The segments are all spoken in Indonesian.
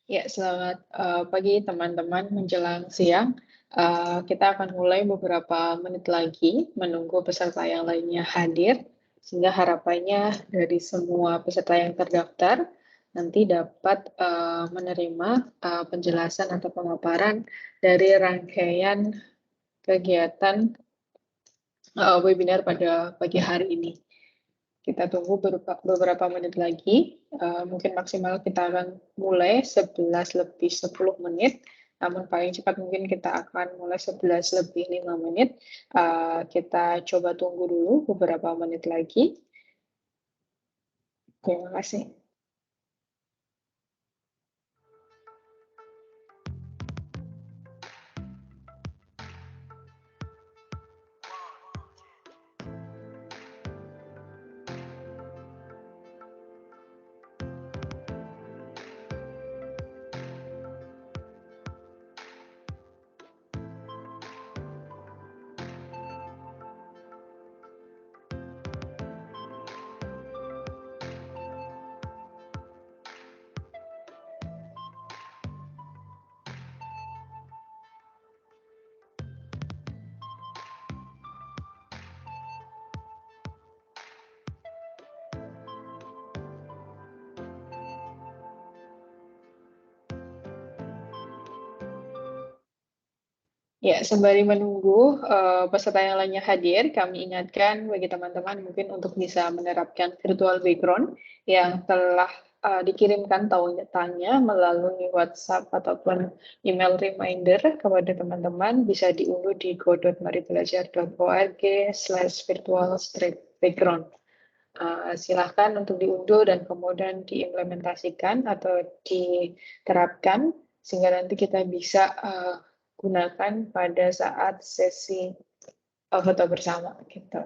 Ya, selamat pagi teman-teman menjelang siang. Kita akan mulai beberapa menit lagi menunggu peserta yang lainnya hadir, sehingga harapannya dari semua peserta yang terdaftar nanti dapat menerima penjelasan atau pemaparan dari rangkaian kegiatan webinar pada pagi hari ini. Kita tunggu beberapa menit lagi, mungkin maksimal kita akan mulai 11 lebih 10 menit, namun paling cepat mungkin kita akan mulai 11 lebih 5 menit. Kita coba tunggu dulu beberapa menit lagi. Terima kasih. Ya, sembari menunggu peserta yang lainnya hadir, kami ingatkan bagi teman-teman mungkin untuk bisa menerapkan virtual background yang telah dikirimkan tautannya melalui WhatsApp ataupun email reminder kepada teman-teman bisa diunduh di go.maribelajar.org/virtual-background. Silahkan untuk diunduh dan kemudian diimplementasikan atau diterapkan sehingga nanti kita bisa gunakan pada saat sesi foto bersama gitu.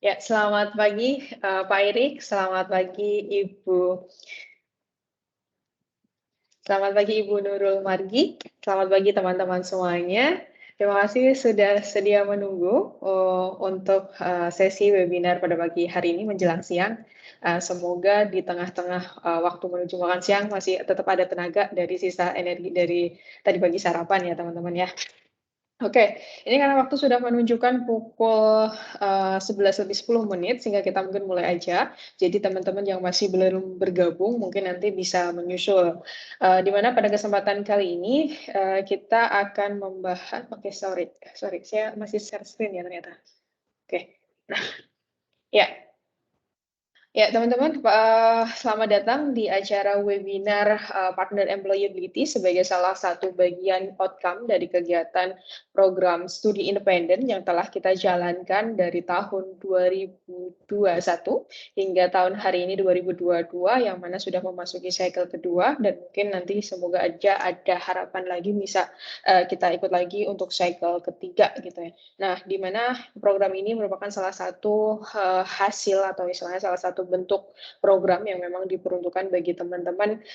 Ya, selamat pagi, Pak Erik, selamat pagi Ibu Nurul Margi, selamat pagi teman-teman semuanya. Terima kasih sudah sedia menunggu untuk sesi webinar pada pagi hari ini menjelang siang. Semoga di tengah-tengah waktu menuju makan siang masih tetap ada tenaga dari sisa energi dari tadi pagi sarapan ya teman-teman ya. Oke, ini karena waktu sudah menunjukkan pukul 11 lebih 10 menit, sehingga kita mungkin mulai aja. Jadi teman-teman yang masih belum bergabung mungkin nanti bisa menyusul. Di mana pada kesempatan kali ini kita akan membahas, oke sorry, saya masih share screen ya ternyata. Oke, nah ya. Ya, teman-teman, selamat datang di acara webinar Partner Employability sebagai salah satu bagian outcome dari kegiatan program studi independen yang telah kita jalankan dari tahun 2021 hingga tahun hari ini 2022, yang mana sudah memasuki cycle kedua, dan mungkin nanti semoga aja ada harapan lagi bisa kita ikut lagi untuk cycle ketiga gitu ya. Nah, di mana program ini merupakan salah satu hasil atau istilahnya salah satu bentuk program yang memang diperuntukkan bagi teman-teman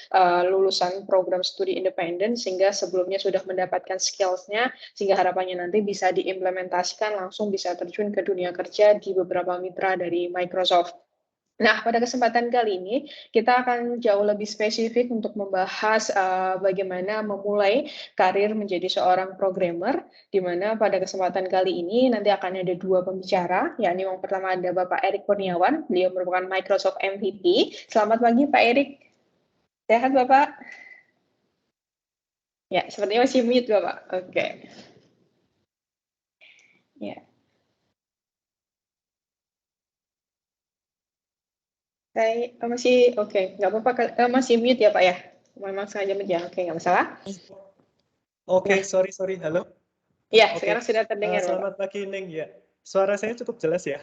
lulusan program studi independen, sehingga sebelumnya sudah mendapatkan skills-nya, sehingga harapannya nanti bisa diimplementasikan langsung bisa terjun ke dunia kerja di beberapa mitra dari Microsoft. Nah, pada kesempatan kali ini kita akan jauh lebih spesifik untuk membahas bagaimana memulai karir menjadi seorang programmer, di mana pada kesempatan kali ini nanti akan ada dua pembicara, yakni yang pertama ada Bapak Erik Kurniawan, beliau merupakan Microsoft MVP. Selamat pagi Pak Erik, sehat Bapak? Ya, sepertinya masih mute Bapak. Oke. Ya. Saya masih oke, nggak apa-apa, masih mute ya Pak ya? Memang sengaja mute ya, oke nggak masalah. Oke, Nah. sorry, halo. Ya, Oke, sekarang sudah terdengar Bapak. selamat pagi Neng ya. Suara saya cukup jelas ya?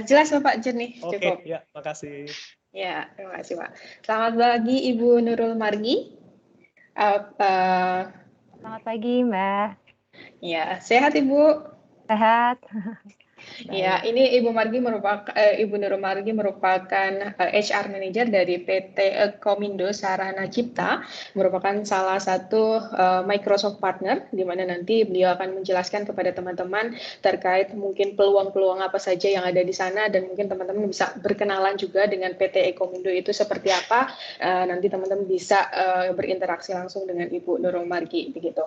Jelas Bapak, jernih, Oke, cukup. ya, makasih. Ya, terima kasih Pak. Selamat pagi Ibu Nurul Margi. Selamat pagi Mbak. Ya, sehat Ibu? Sehat. Ya, ini Ibu Nurul Margi merupakan HR Manager dari PT Komindo Sarana Cipta, merupakan salah satu Microsoft partner, di mana nanti beliau akan menjelaskan kepada teman-teman terkait mungkin peluang-peluang apa saja yang ada di sana, dan mungkin teman-teman bisa berkenalan juga dengan PT Komindo itu seperti apa. Nanti teman-teman bisa berinteraksi langsung dengan Ibu Nurul Margi, begitu.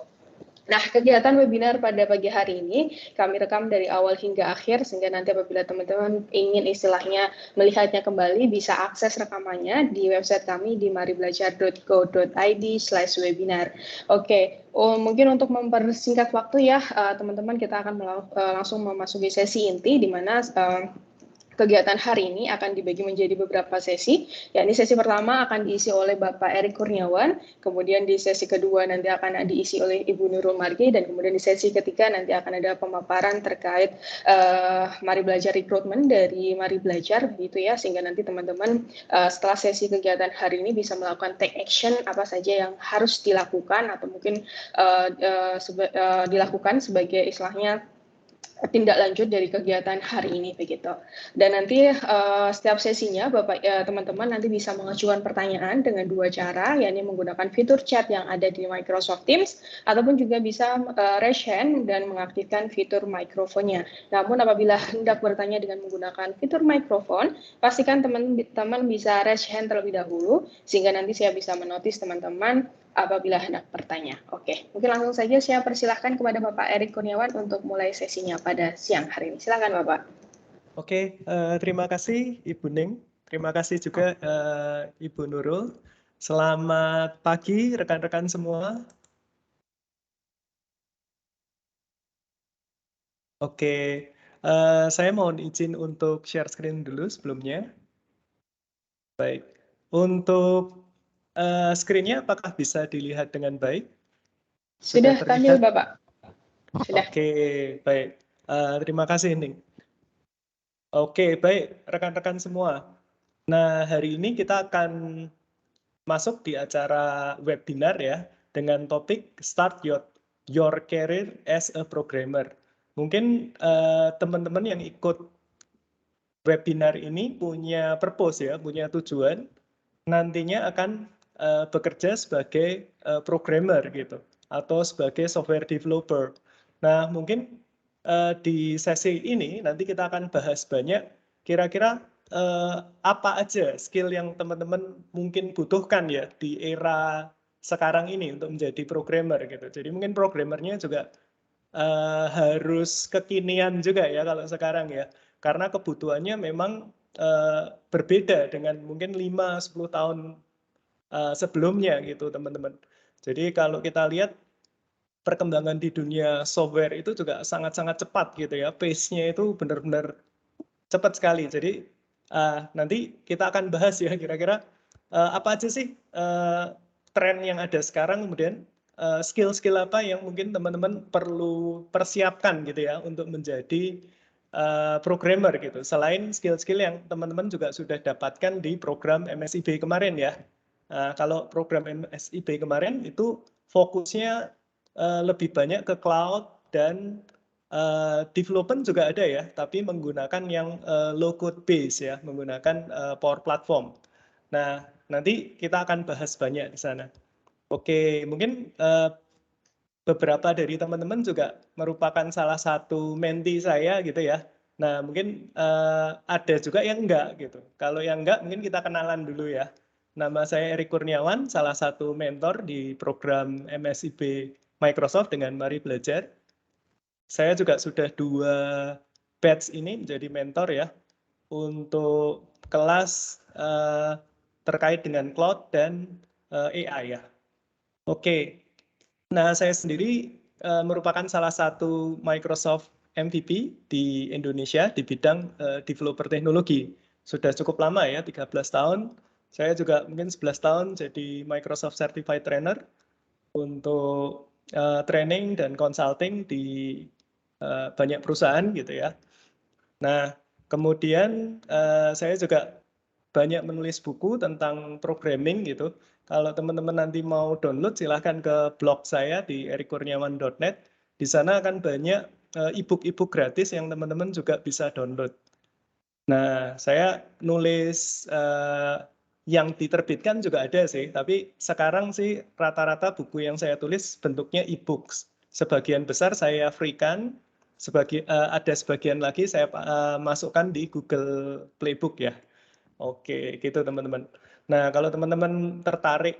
Nah, kegiatan webinar pada pagi hari ini kami rekam dari awal hingga akhir, sehingga nanti apabila teman-teman ingin istilahnya melihatnya kembali, bisa akses rekamannya di website kami di maribelajar.co.id/webinar. Oke, mungkin untuk mempersingkat waktu ya, teman-teman, kita akan langsung memasuki sesi inti, di mana kegiatan hari ini akan dibagi menjadi beberapa sesi, yakni sesi pertama akan diisi oleh Bapak Erik Kurniawan, kemudian di sesi kedua nanti akan diisi oleh Ibu Nurul Margi, dan kemudian di sesi ketiga nanti akan ada pemaparan terkait Mari Belajar Recruitment dari Mari Belajar, begitu ya, sehingga nanti teman-teman setelah sesi kegiatan hari ini bisa melakukan take action apa saja yang harus dilakukan, atau mungkin dilakukan sebagai istilahnya tindak lanjut dari kegiatan hari ini, begitu. Dan nanti setiap sesinya teman-teman nanti bisa mengajukan pertanyaan dengan dua cara, yakni menggunakan fitur chat yang ada di Microsoft Teams, ataupun juga bisa raise hand dan mengaktifkan fitur mikrofonnya. Namun apabila hendak bertanya dengan menggunakan fitur mikrofon, pastikan teman-teman bisa raise hand terlebih dahulu, sehingga nanti saya bisa menotis teman-teman apabila hendak bertanya. Oke, mungkin langsung saja saya persilahkan kepada Bapak Erik Kurniawan untuk mulai sesinya pada siang hari ini. Silakan Bapak. Oke, terima kasih Ibu Neng. Terima kasih juga Ibu Nurul. Selamat pagi rekan-rekan semua. Oke, saya mohon izin untuk share screen dulu sebelumnya. Baik, untuk screen-nya apakah bisa dilihat dengan baik? Sudah tampil Bapak. Sudah. Oke, baik. Terima kasih, Ning. Oke, baik, rekan-rekan semua. Nah, hari ini kita akan masuk di acara webinar ya, dengan topik Start Your Career as a Programmer. Mungkin teman-teman yang ikut webinar ini punya purpose ya, punya tujuan, nantinya akan bekerja sebagai programmer gitu, atau sebagai software developer. Nah, mungkin di sesi ini nanti kita akan bahas banyak, kira-kira apa aja skill yang teman-teman mungkin butuhkan ya di era sekarang ini untuk menjadi programmer gitu. Jadi mungkin programmernya juga harus kekinian juga ya kalau sekarang ya. Karena kebutuhannya memang berbeda dengan mungkin 5-10 tahun sebelumnya gitu teman-teman. Jadi kalau kita lihat perkembangan di dunia software itu juga sangat-sangat cepat gitu ya. Pace-nya itu benar-benar cepat sekali. Jadi nanti kita akan bahas ya kira-kira apa aja sih tren yang ada sekarang, kemudian skill-skill apa yang mungkin teman-teman perlu persiapkan gitu ya untuk menjadi programmer gitu. Selain skill-skill yang teman-teman juga sudah dapatkan di program MSIB kemarin ya. Kalau program MSIB kemarin itu fokusnya lebih banyak ke cloud dan development juga ada ya, tapi menggunakan yang low code base ya, menggunakan Power Platform. Nah, nanti kita akan bahas banyak di sana. Oke, mungkin beberapa dari teman-teman juga merupakan salah satu mentee saya gitu ya. Nah, mungkin ada juga yang enggak gitu. Kalau yang enggak, mungkin kita kenalan dulu ya. Nama saya Erik Kurniawan, salah satu mentor di program MSIB Microsoft dengan Mari Belajar. Saya juga sudah 2 batch ini menjadi mentor ya untuk kelas terkait dengan cloud dan AI ya. Oke, nah saya sendiri merupakan salah satu Microsoft MVP di Indonesia di bidang developer teknologi. Sudah cukup lama ya, 13 tahun. Saya juga mungkin 11 tahun jadi Microsoft Certified Trainer untuk training dan consulting di banyak perusahaan gitu ya. Nah, kemudian saya juga banyak menulis buku tentang programming gitu. Kalau teman-teman nanti mau download, silahkan ke blog saya di erikkurniawan.net. Di sana akan banyak e-book gratis yang teman-teman juga bisa download. Nah, saya nulis yang diterbitkan juga ada sih, tapi sekarang sih rata-rata buku yang saya tulis bentuknya e-books. Sebagian besar saya freekan, ada sebagian lagi saya masukkan di Google Playbook ya. Oke, gitu teman-teman. Nah, kalau teman-teman tertarik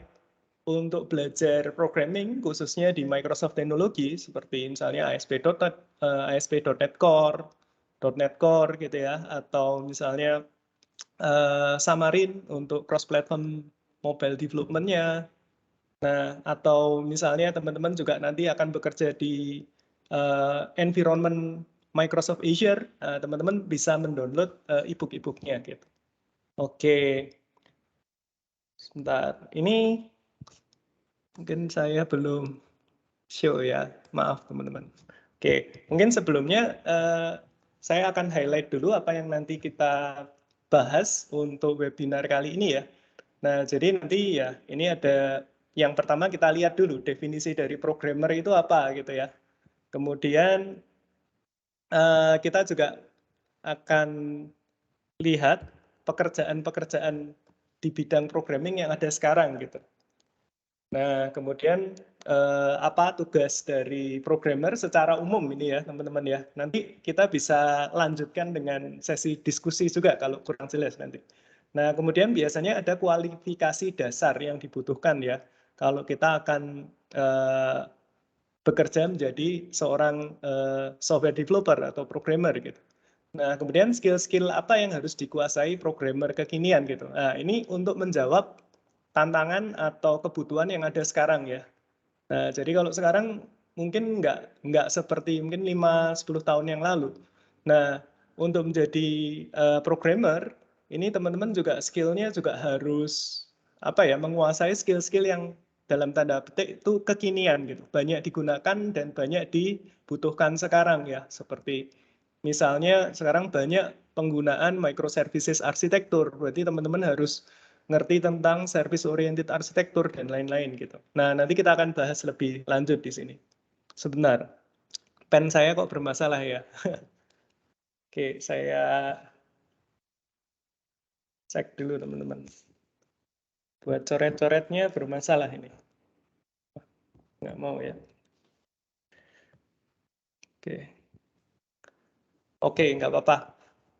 untuk belajar programming, khususnya di Microsoft Teknologi, seperti misalnya ASP.NET, ASP.NET Core, .NET Core gitu ya, atau misalnya Xamarin untuk cross-platform mobile development-nya. Nah, atau misalnya teman-teman juga nanti akan bekerja di environment Microsoft Azure, teman-teman bisa mendownload e-book-nya gitu. Oke, sebentar. Ini mungkin saya belum show ya, maaf teman-teman. Oke, mungkin sebelumnya saya akan highlight dulu apa yang nanti kita bahas untuk webinar kali ini ya. Nah, jadi nanti ya, ini ada yang pertama kita lihat dulu definisi dari programmer itu apa gitu ya. Kemudian kita juga akan lihat pekerjaan-pekerjaan di bidang programming yang ada sekarang gitu. Nah, kemudian apa tugas dari programmer secara umum ini ya, teman-teman ya. Nanti kita bisa lanjutkan dengan sesi diskusi juga kalau kurang jelas nanti. Nah, kemudian biasanya ada kualifikasi dasar yang dibutuhkan ya. Kalau kita akan bekerja menjadi seorang software developer atau programmer gitu. Nah, kemudian skill-skill apa yang harus dikuasai programmer kekinian gitu. Nah, ini untuk menjawab tantangan atau kebutuhan yang ada sekarang ya. Nah, jadi kalau sekarang mungkin nggak seperti mungkin 5-10 tahun yang lalu. Nah, untuk menjadi programmer, ini teman-teman juga skill-nya juga harus apa ya, menguasai skill-skill yang dalam tanda petik itu kekinian gitu. Banyak digunakan dan banyak dibutuhkan sekarang ya. Seperti misalnya sekarang banyak penggunaan microservices arsitektur. Berarti teman-teman harus ngerti tentang service oriented arsitektur dan lain-lain gitu. Nah, nanti kita akan bahas lebih lanjut di sini. Sebentar. Pen saya kok bermasalah ya. Oke, saya Cek dulu teman-teman. Buat coret-coretnya bermasalah ini. Nggak mau ya. Oke, nggak apa-apa.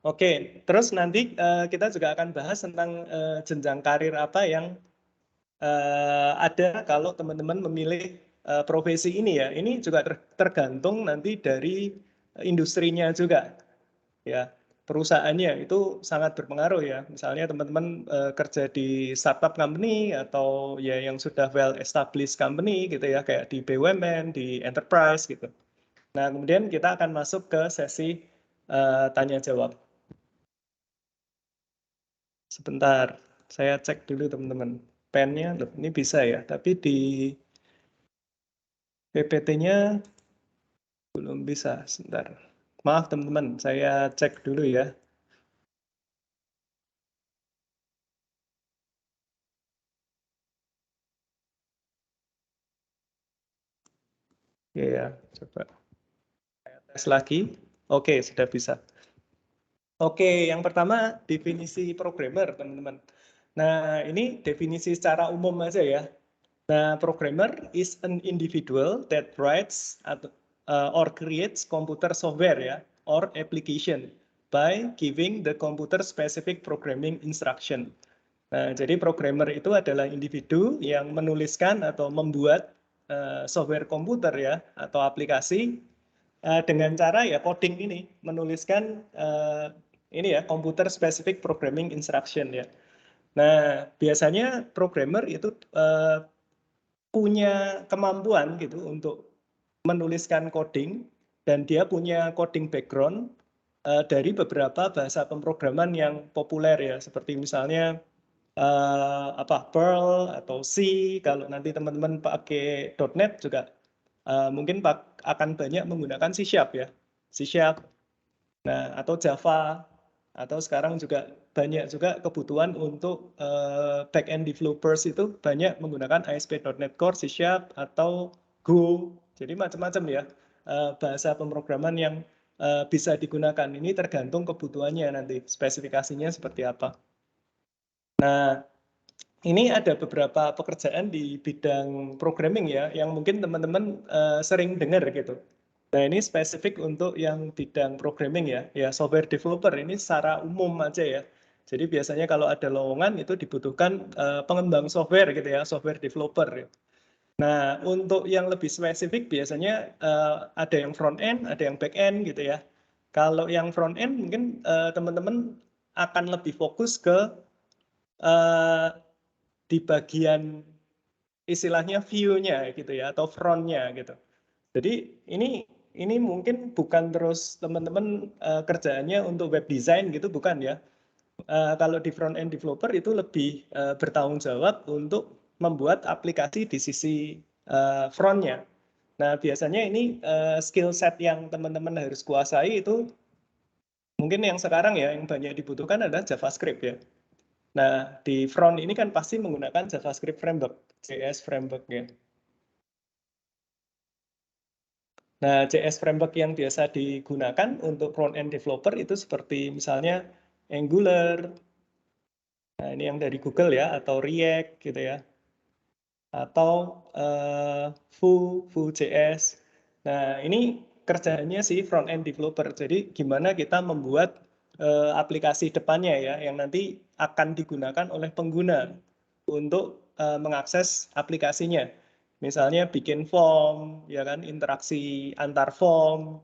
Oke, terus nanti kita juga akan bahas tentang jenjang karir apa yang ada kalau teman-teman memilih profesi ini ya. Ini juga tergantung nanti dari industrinya juga. Ya, perusahaannya itu sangat berpengaruh ya. Misalnya teman-teman kerja di startup company atau ya yang sudah well established company gitu ya, kayak di BUMN, di enterprise gitu. Nah, kemudian kita akan masuk ke sesi tanya jawab. Sebentar, saya cek dulu teman-teman. Pennya ini bisa ya, tapi di PPT-nya belum bisa. Sebentar. Maaf teman-teman, saya cek dulu ya. Oke ya, coba saya tes lagi. Oke, sudah bisa. Oke, yang pertama definisi programmer, teman-teman. Nah, ini definisi secara umum aja ya. Nah, programmer is an individual that writes or creates computer software ya, or application by giving the computer specific programming instruction. Nah, jadi programmer itu adalah individu yang menuliskan atau membuat software komputer ya, atau aplikasi dengan cara ya coding ini, menuliskan ini ya computer specific programming instruction ya. Nah, biasanya programmer itu punya kemampuan gitu untuk menuliskan coding dan dia punya coding background dari beberapa bahasa pemrograman yang populer ya, seperti misalnya Perl atau C. Kalau nanti teman-teman pakai .NET juga mungkin akan banyak menggunakan C# ya, C#. Nah, atau Java, atau sekarang juga banyak juga kebutuhan untuk back-end developers itu banyak menggunakan ASP.NET Core, C# atau Go. Jadi macam-macam ya bahasa pemrograman yang bisa digunakan. Ini tergantung kebutuhannya nanti, spesifikasinya seperti apa. Nah, ini ada beberapa pekerjaan di bidang programming ya, yang mungkin teman-teman sering dengar gitu. Nah, ini spesifik untuk yang bidang programming ya, ya software developer ini secara umum aja ya. Jadi biasanya kalau ada lowongan itu dibutuhkan pengembang software gitu ya, software developer. Ya. Nah, untuk yang lebih spesifik biasanya ada yang front end, ada yang back end gitu ya. Kalau yang front end mungkin teman-teman akan lebih fokus ke di bagian istilahnya view-nya gitu ya, atau front-nya gitu. Jadi ini mungkin bukan terus teman-teman kerjaannya untuk web design gitu, bukan ya. Kalau di front end developer itu lebih bertanggung jawab untuk membuat aplikasi di sisi front-nya. Nah, biasanya ini skill set yang teman-teman harus kuasai itu mungkin yang sekarang ya yang banyak dibutuhkan adalah JavaScript ya. Nah, di front ini kan pasti menggunakan JavaScript framework, JS framework ya. Nah, JS framework yang biasa digunakan untuk front-end developer itu seperti misalnya Angular, nah ini yang dari Google ya, atau React gitu ya, atau Vue.js. Nah, ini kerjaannya si front-end developer. Jadi gimana kita membuat aplikasi depannya ya, yang nanti akan digunakan oleh pengguna untuk mengakses aplikasinya. Misalnya bikin form, ya kan, interaksi antar form.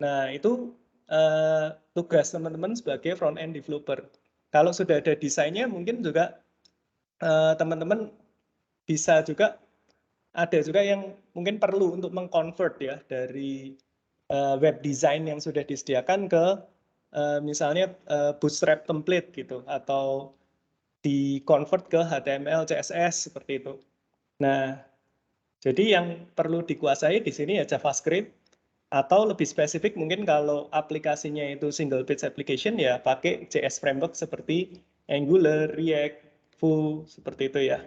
Nah, itu tugas teman-teman sebagai front-end developer. Kalau sudah ada desainnya, mungkin juga teman-teman bisa juga, ada juga yang mungkin perlu untuk mengconvert ya dari web design yang sudah disediakan ke misalnya Bootstrap template gitu, atau di-convert ke HTML, CSS seperti itu. Nah, jadi yang perlu dikuasai di sini ya JavaScript, atau lebih spesifik mungkin kalau aplikasinya itu single page application ya pakai JS framework seperti Angular, React, Vue, seperti itu ya.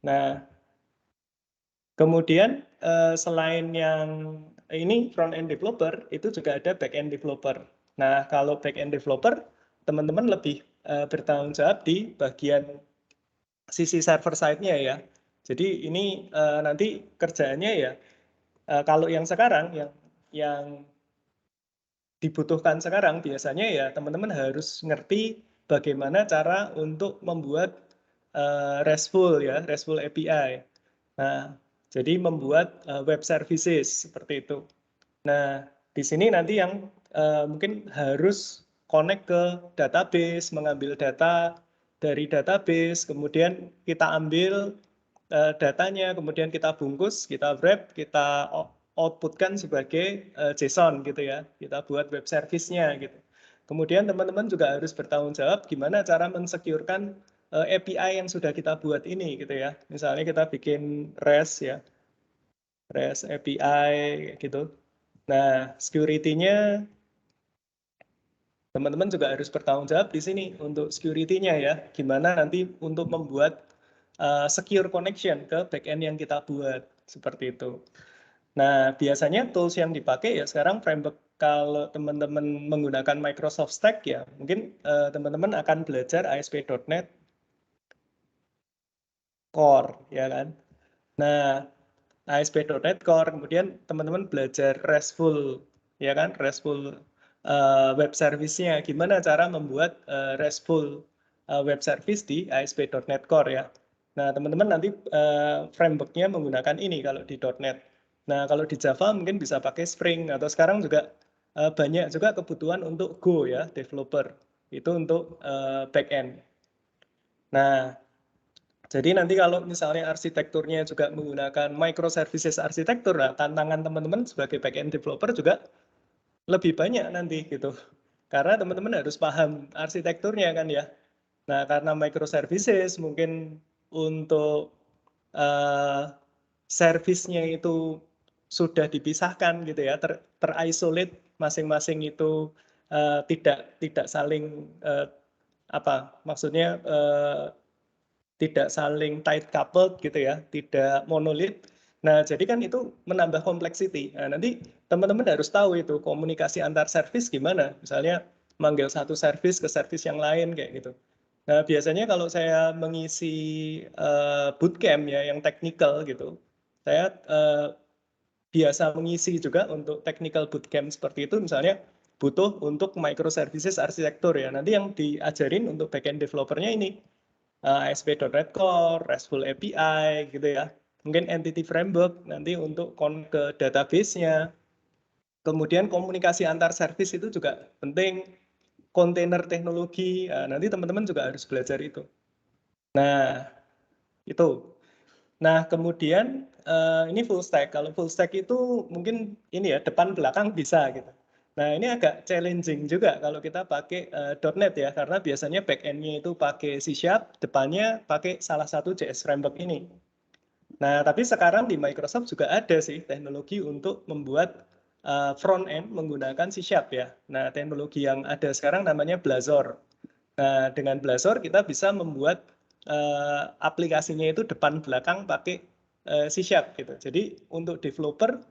Nah, kemudian selain yang ini front-end developer, itu juga ada back-end developer. Nah, kalau back-end developer, teman-teman lebih bertanggung jawab di bagian sisi server side-nya ya. Jadi ini nanti kerjaannya ya kalau yang sekarang yang dibutuhkan sekarang biasanya ya teman-teman harus ngerti bagaimana cara untuk membuat RESTful API. Nah, jadi membuat web services seperti itu. Nah, di sini nanti yang mungkin harus connect ke database, mengambil data dari database, kemudian kita ambil datanya, kemudian kita bungkus, kita wrap, kita outputkan sebagai JSON gitu ya. Kita buat web service-nya gitu. Kemudian teman-teman juga harus bertanggung jawab gimana cara mensecurekan API yang sudah kita buat ini gitu ya. Misalnya kita bikin REST ya. REST API gitu. Nah, security-nya teman-teman juga harus bertanggung jawab di sini untuk security-nya ya. Gimana nanti untuk membuat secure connection ke backend yang kita buat seperti itu. Nah, biasanya tools yang dipakai ya sekarang framework kalau teman-teman menggunakan Microsoft Stack ya, mungkin teman-teman akan belajar ASP.NET Core ya kan. Nah, ASP.NET Core, kemudian teman-teman belajar RESTful, ya kan, RESTful web service-nya, gimana cara membuat RESTful web service di ASP.NET Core ya. Nah, teman-teman nanti framework-nya menggunakan ini kalau di .NET. Nah, kalau di Java mungkin bisa pakai Spring, atau sekarang juga banyak juga kebutuhan untuk Go ya, developer. Itu untuk back-end. Nah, jadi nanti kalau misalnya arsitekturnya juga menggunakan microservices arsitektur, nah tantangan teman-teman sebagai backend developer juga lebih banyak nanti gitu. Karena teman-teman harus paham arsitekturnya kan ya. Nah, karena microservices mungkin untuk servisnya itu sudah dipisahkan gitu ya, terisolate masing-masing itu tidak saling maksudnya tidak saling tight coupled gitu ya, tidak monolit. Nah, jadi kan itu menambah complexity. Nah, nanti teman-teman harus tahu itu komunikasi antar service gimana. Misalnya manggil satu service ke service yang lain kayak gitu. Nah, biasanya kalau saya mengisi bootcamp ya yang technical gitu, saya biasa mengisi juga untuk technical bootcamp seperti itu misalnya butuh untuk microservices arsitektur ya. Nanti yang diajarin untuk backend developernya ini ASP.NET Core, RESTful API gitu ya. Mungkin entity framework nanti untuk ke database-nya. Kemudian komunikasi antar service itu juga penting. Kontainer teknologi, nanti teman-teman juga harus belajar itu. Nah, itu. Nah, kemudian ini full stack. Kalau full stack itu mungkin ini ya, depan belakang bisa gitu. Nah, ini agak challenging juga kalau kita pakai .NET ya, karena biasanya back-end-nya itu pakai C#, depannya pakai salah satu JS framework ini. Nah, tapi sekarang di Microsoft juga ada sih teknologi untuk membuat front-end menggunakan C# ya. Nah, teknologi yang ada sekarang namanya Blazor. Nah, dengan Blazor kita bisa membuat aplikasinya itu depan belakang pakai C# gitu. Jadi untuk developer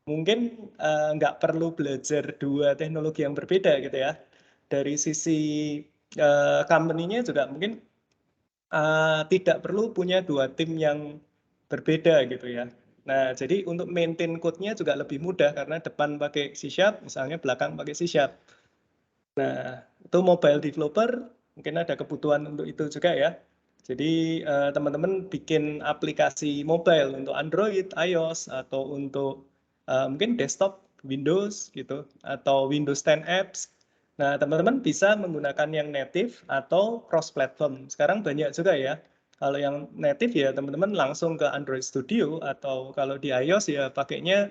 mungkin nggak perlu belajar dua teknologi yang berbeda gitu ya. Dari sisi company-nya juga mungkin tidak perlu punya dua tim yang berbeda gitu ya. Nah, jadi untuk maintain code-nya juga lebih mudah karena depan pakai C#, misalnya belakang pakai C#. Nah, itu mobile developer mungkin ada kebutuhan untuk itu juga ya. Jadi teman-teman bikin aplikasi mobile untuk Android, iOS, atau untuk mungkin desktop Windows gitu, atau Windows 10 apps. Nah, teman-teman bisa menggunakan yang native atau cross-platform. Sekarang banyak juga ya. Kalau yang native ya teman-teman langsung ke Android Studio, atau kalau di iOS ya pakainya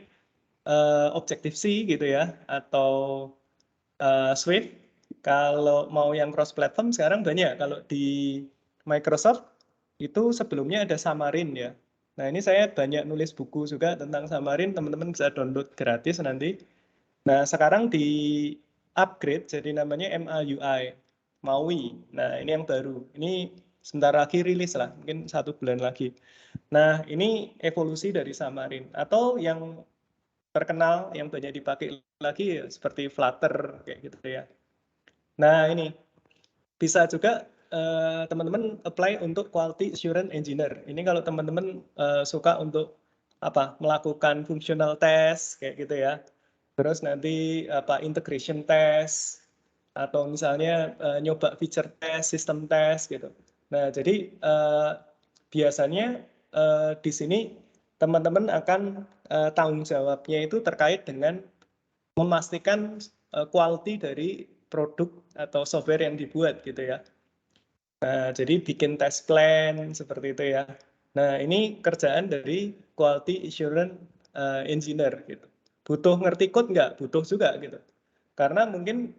Objective-C gitu ya, atau Swift. Kalau mau yang cross platform sekarang banyak. Kalau di Microsoft itu sebelumnya ada Xamarin ya. Nah, ini saya banyak nulis buku juga tentang Xamarin, teman-teman bisa download gratis nanti. Nah, sekarang di upgrade jadi namanya MAUI. Nah, ini yang baru. Ini sebentar lagi rilis lah, mungkin 1 bulan lagi. Nah, ini evolusi dari Xamarin. Atau yang terkenal yang banyak dipakai lagi ya, seperti Flutter kayak gitu ya. Nah, ini bisa juga teman-teman apply untuk quality assurance engineer. Ini kalau teman-teman suka untuk melakukan functional test kayak gitu ya. Terus nanti integration test atau misalnya nyoba feature test, system test gitu. Nah, jadi biasanya di sini teman-teman akan tanggung jawabnya itu terkait dengan memastikan quality dari produk atau software yang dibuat gitu ya. Nah, jadi bikin test plan seperti itu ya. Nah, ini kerjaan dari quality assurance engineer gitu. Butuh ngerti code nggak? Butuh juga gitu. Karena mungkin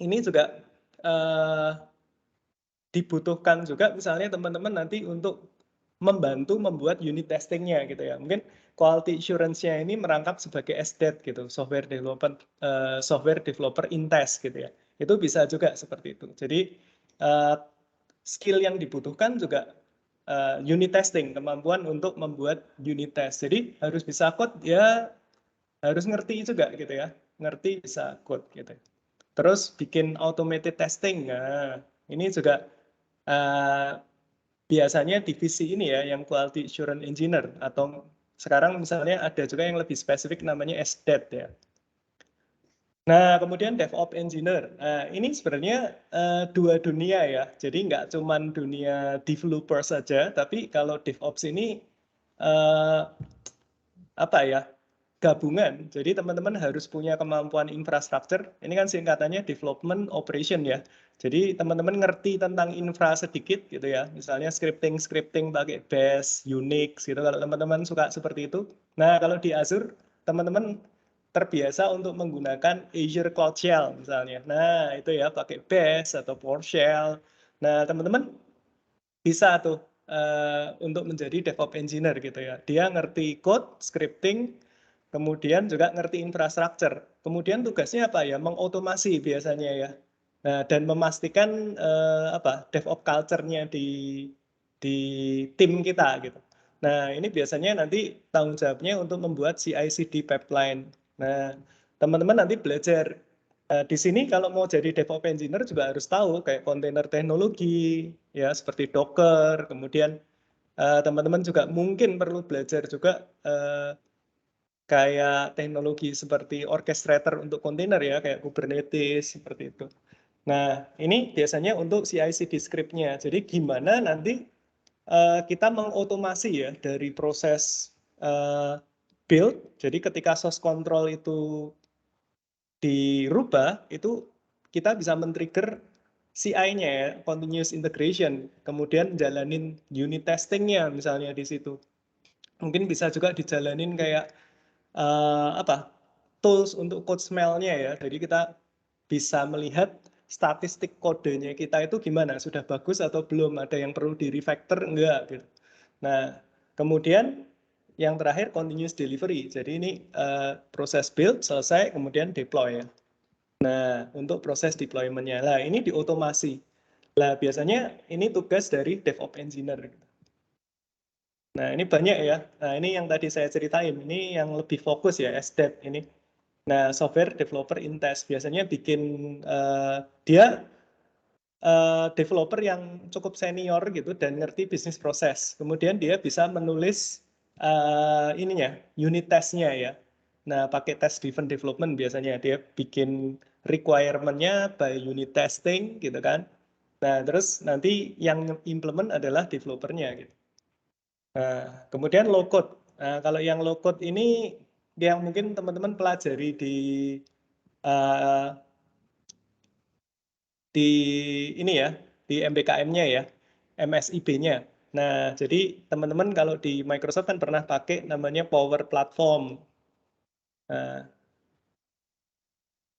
ini juga dibutuhkan juga misalnya teman-teman nanti untuk membantu membuat unit testingnya gitu ya. Mungkin quality assurance-nya ini merangkap sebagai SDET gitu, software developer in test gitu ya. Itu bisa juga seperti itu. Jadi skill yang dibutuhkan juga unit testing, kemampuan untuk membuat unit test. Jadi harus bisa code ya, harus ngerti juga gitu ya, ngerti bisa code gitu. Terus bikin automated testing. Nah, ini juga biasanya divisi ini ya, yang quality assurance engineer, atau sekarang misalnya ada juga yang lebih spesifik namanya SDET ya. Nah, kemudian DevOps engineer. Nah, ini sebenarnya dua dunia ya. Jadi nggak cuma dunia developer saja, tapi kalau DevOps ini gabungan. Jadi teman-teman harus punya kemampuan infrastruktur. Ini kan singkatannya development operation ya. Jadi teman-teman ngerti tentang infra sedikit gitu ya. Misalnya scripting pakai Bash, Unix gitu. Kalau teman-teman suka seperti itu. Nah, kalau di Azure teman-teman terbiasa untuk menggunakan Azure Cloud Shell misalnya. Nah, itu ya pakai Bash atau PowerShell. Nah, teman-teman bisa tuh untuk menjadi DevOps engineer gitu ya. Dia ngerti code, scripting, kemudian juga ngerti infrastruktur. Kemudian tugasnya apa ya? Mengotomasi biasanya ya. Nah, dan memastikan DevOps culture-nya di tim kita gitu. Nah, ini biasanya nanti tanggung jawabnya untuk membuat CI/CD pipeline. Nah, teman-teman nanti belajar di sini kalau mau jadi DevOps engineer juga harus tahu kayak kontainer teknologi ya seperti Docker. Kemudian teman-teman juga mungkin perlu belajar juga kayak teknologi seperti orchestrator untuk kontainer ya, kayak Kubernetes seperti itu. Nah, ini biasanya untuk CI/CD script-nya. Jadi gimana nanti kita mengotomasi ya dari proses build. Jadi ketika source control itu dirubah, itu kita bisa men-trigger CI-nya ya, continuous integration. Kemudian jalanin unit testing-nya misalnya di situ. Mungkin bisa juga dijalanin kayak tools untuk code smell-nya ya. Jadi kita bisa melihat statistik kodenya kita itu gimana, sudah bagus atau belum, ada yang perlu di refactor enggak gitu. Nah, kemudian yang terakhir continuous delivery. Jadi ini proses build selesai kemudian deploy ya. Nah, untuk proses deployment-nya. Nah, ini diotomasi. Nah, biasanya ini tugas dari DevOps engineer. Nah, ini banyak ya. Nah, ini yang tadi saya ceritain. Ini yang lebih fokus ya, SDET ini. Nah, software developer in test. Biasanya bikin dia developer yang cukup senior gitu dan ngerti bisnis proses. Kemudian dia bisa menulis unit testnya ya. Nah, pakai test driven development biasanya dia bikin requirement-nya by unit testing gitu kan. Nah, terus nanti yang implement adalah developernya gitu. Nah, kemudian low code. Nah, kalau yang low code ini yang mungkin teman-teman pelajari uh, di ini ya, di MBKM-nya ya, MSIB-nya. Nah, jadi teman-teman kalau di Microsoft kan pernah pakai namanya Power Platform.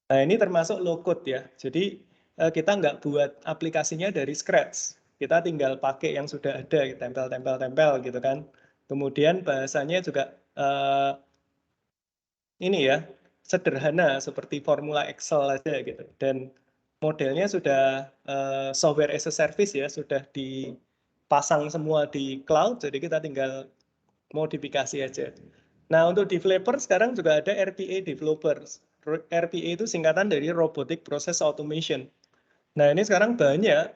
Nah, ini termasuk low code ya. Jadi kita nggak buat aplikasinya dari scratch. Kita tinggal pakai yang sudah ada, tempel-tempel gitu kan. Kemudian bahasanya juga ini ya, sederhana seperti formula Excel aja gitu. Dan modelnya sudah software as a service ya, sudah dipasang semua di cloud, jadi kita tinggal modifikasi aja. Nah, untuk developer sekarang juga ada RPA developers. RPA itu singkatan dari Robotic Process Automation. Nah, ini sekarang banyak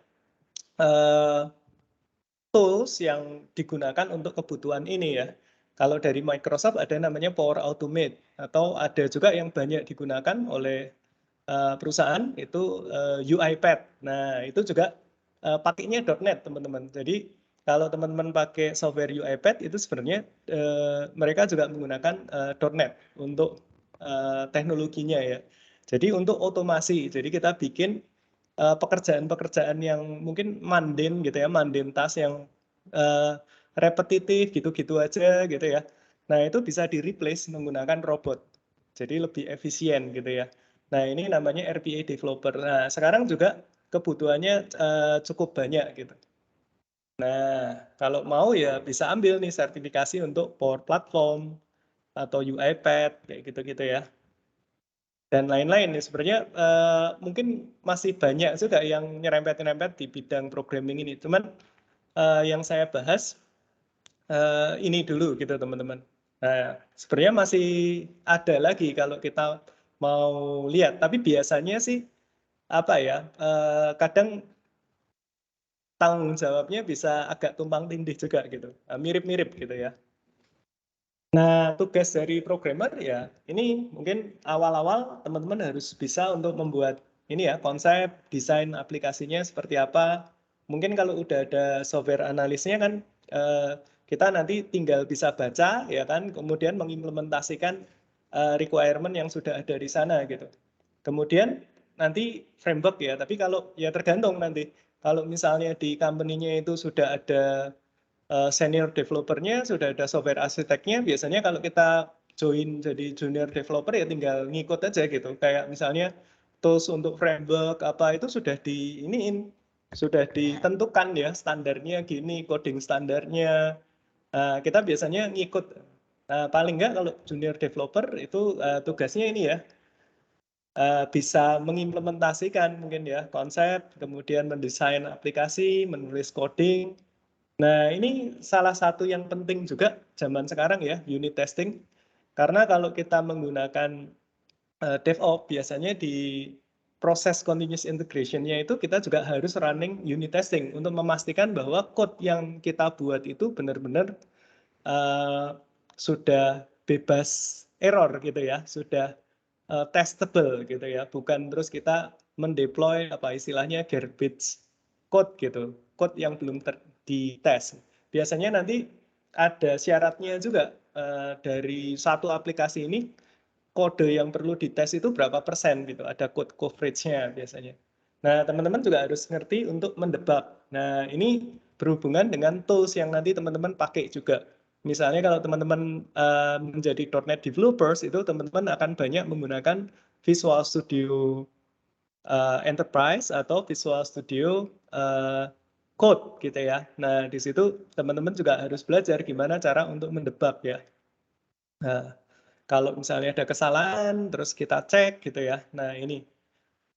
tools yang digunakan untuk kebutuhan ini ya. Kalau dari Microsoft ada namanya Power Automate, atau ada juga yang banyak digunakan oleh perusahaan itu UiPath. Nah, itu juga pakainya .NET, teman-teman. Jadi kalau teman-teman pakai software UiPath itu sebenarnya mereka juga menggunakan .NET untuk teknologinya ya. Jadi untuk otomasi, jadi kita bikin pekerjaan-pekerjaan yang mungkin mundane gitu ya, mundane task yang repetitif gitu-gitu aja gitu ya. Nah, itu bisa di-replace menggunakan robot. Jadi lebih efisien gitu ya. Nah, ini namanya RPA developer. Nah, sekarang juga kebutuhannya cukup banyak gitu. Nah, kalau mau ya bisa ambil nih sertifikasi untuk Power Platform atau UiPath kayak gitu-gitu ya. Dan lain-lain nih sebenarnya mungkin masih banyak juga yang nyerempet-nyerempet di bidang programming ini. Cuman yang saya bahas ini dulu gitu teman-teman. Nah, sebenarnya masih ada lagi kalau kita mau lihat, tapi biasanya sih apa ya, kadang tanggung jawabnya bisa agak tumpang tindih juga gitu, mirip-mirip gitu ya. Nah, tugas dari programmer ya, ini mungkin awal-awal teman-teman harus bisa untuk membuat ini ya, konsep, desain aplikasinya seperti apa. Mungkin kalau udah ada software analisnya kan kita nanti tinggal bisa baca ya kan, kemudian mengimplementasikan requirement yang sudah ada di sana gitu. Kemudian nanti framework ya, tapi kalau ya tergantung nanti. Kalau misalnya di company-nya itu sudah ada senior developernya, sudah ada software arsiteknya, biasanya kalau kita join jadi junior developer ya tinggal ngikut aja gitu. Kayak misalnya tools untuk framework apa itu sudah sudah ditentukan ya standarnya gini, coding standarnya. Kita biasanya ngikut. Paling nggak kalau junior developer itu tugasnya ini ya, bisa mengimplementasikan mungkin ya konsep, kemudian mendesain aplikasi, menulis coding. Nah, ini salah satu yang penting juga zaman sekarang ya, unit testing. Karena kalau kita menggunakan DevOps, biasanya di proses continuous integration-nya itu kita juga harus running unit testing untuk memastikan bahwa code yang kita buat itu benar-benar sudah bebas error gitu ya, sudah testable gitu ya, bukan terus kita mendeploy apa istilahnya garbage code gitu, code yang belum dites. Biasanya nanti ada syaratnya juga dari satu aplikasi ini kode yang perlu dites itu berapa persen gitu, ada code coverage-nya biasanya. Nah, teman-teman juga harus ngerti untuk mendebug. Nah, ini berhubungan dengan tools yang nanti teman-teman pakai juga. Misalnya kalau teman-teman menjadi .NET developers, itu teman-teman akan banyak menggunakan Visual Studio Enterprise atau Visual Studio Code gitu ya. Nah, di situ teman-teman juga harus belajar gimana cara untuk mendebug ya. Nah, kalau misalnya ada kesalahan, terus kita cek gitu ya. Nah, ini.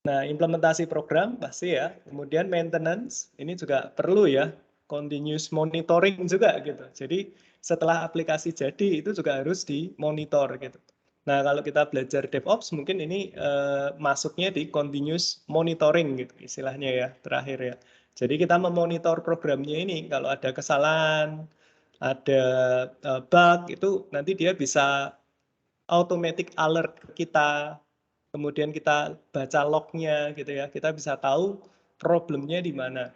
Nah, implementasi program pasti ya. Kemudian maintenance, ini juga perlu ya. Continuous monitoring juga gitu. Jadi setelah aplikasi jadi, itu juga harus dimonitor gitu. Nah, kalau kita belajar DevOps, mungkin ini masuknya di continuous monitoring gitu istilahnya ya, terakhir ya. Jadi kita memonitor programnya ini, kalau ada kesalahan, ada bug, itu nanti dia bisa automatic alert ke kita, kemudian kita baca lognya gitu ya, kita bisa tahu problemnya di mana.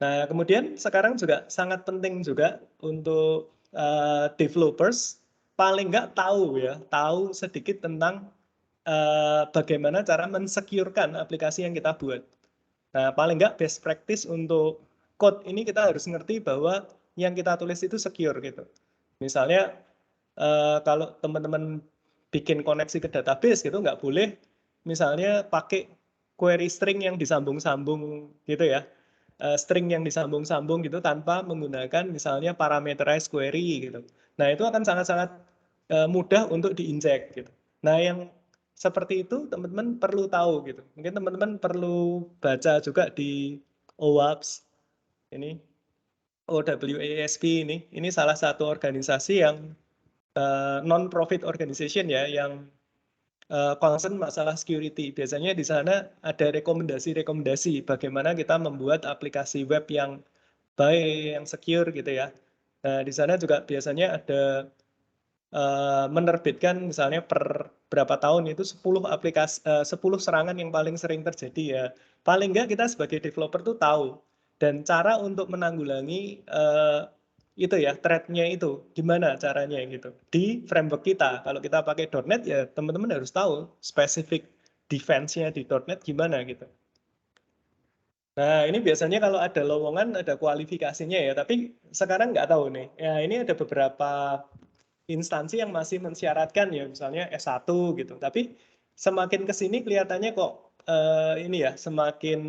Nah, kemudian sekarang juga sangat penting juga untuk developers paling nggak tahu ya, tahu sedikit tentang bagaimana cara mensecurekan aplikasi yang kita buat. Nah, paling nggak best practice untuk code ini kita harus ngerti bahwa yang kita tulis itu secure gitu. Misalnya kalau teman-teman bikin koneksi ke database gitu nggak boleh misalnya pakai query string yang disambung-sambung gitu ya. String yang disambung-sambung gitu tanpa menggunakan misalnya parameterized query gitu. Nah, itu akan sangat-sangat mudah untuk diinjek gitu. Nah, yang seperti itu teman-teman perlu tahu gitu. Mungkin teman-teman perlu baca juga di OWASP ini, OWASP ini. Ini salah satu organisasi yang non-profit organization ya, yang concern masalah security. Biasanya di sana ada rekomendasi-rekomendasi bagaimana kita membuat aplikasi web yang baik, yang secure gitu ya. Nah, di sana juga biasanya ada menerbitkan misalnya per berapa tahun itu 10 serangan yang paling sering terjadi ya. Paling enggak kita sebagai developer tuh tahu dan cara untuk menanggulangi itu ya threat-nya itu gimana caranya gitu di framework kita. Kalau kita pakai .NET ya teman-teman harus tahu spesifik defense-nya di .NET gimana gitu. Nah, ini biasanya kalau ada lowongan ada kualifikasinya ya, tapi sekarang nggak tahu nih. Ya, ini ada beberapa instansi yang masih mensyaratkan ya, misalnya S1 gitu. Tapi semakin ke sini kelihatannya kok ini ya, semakin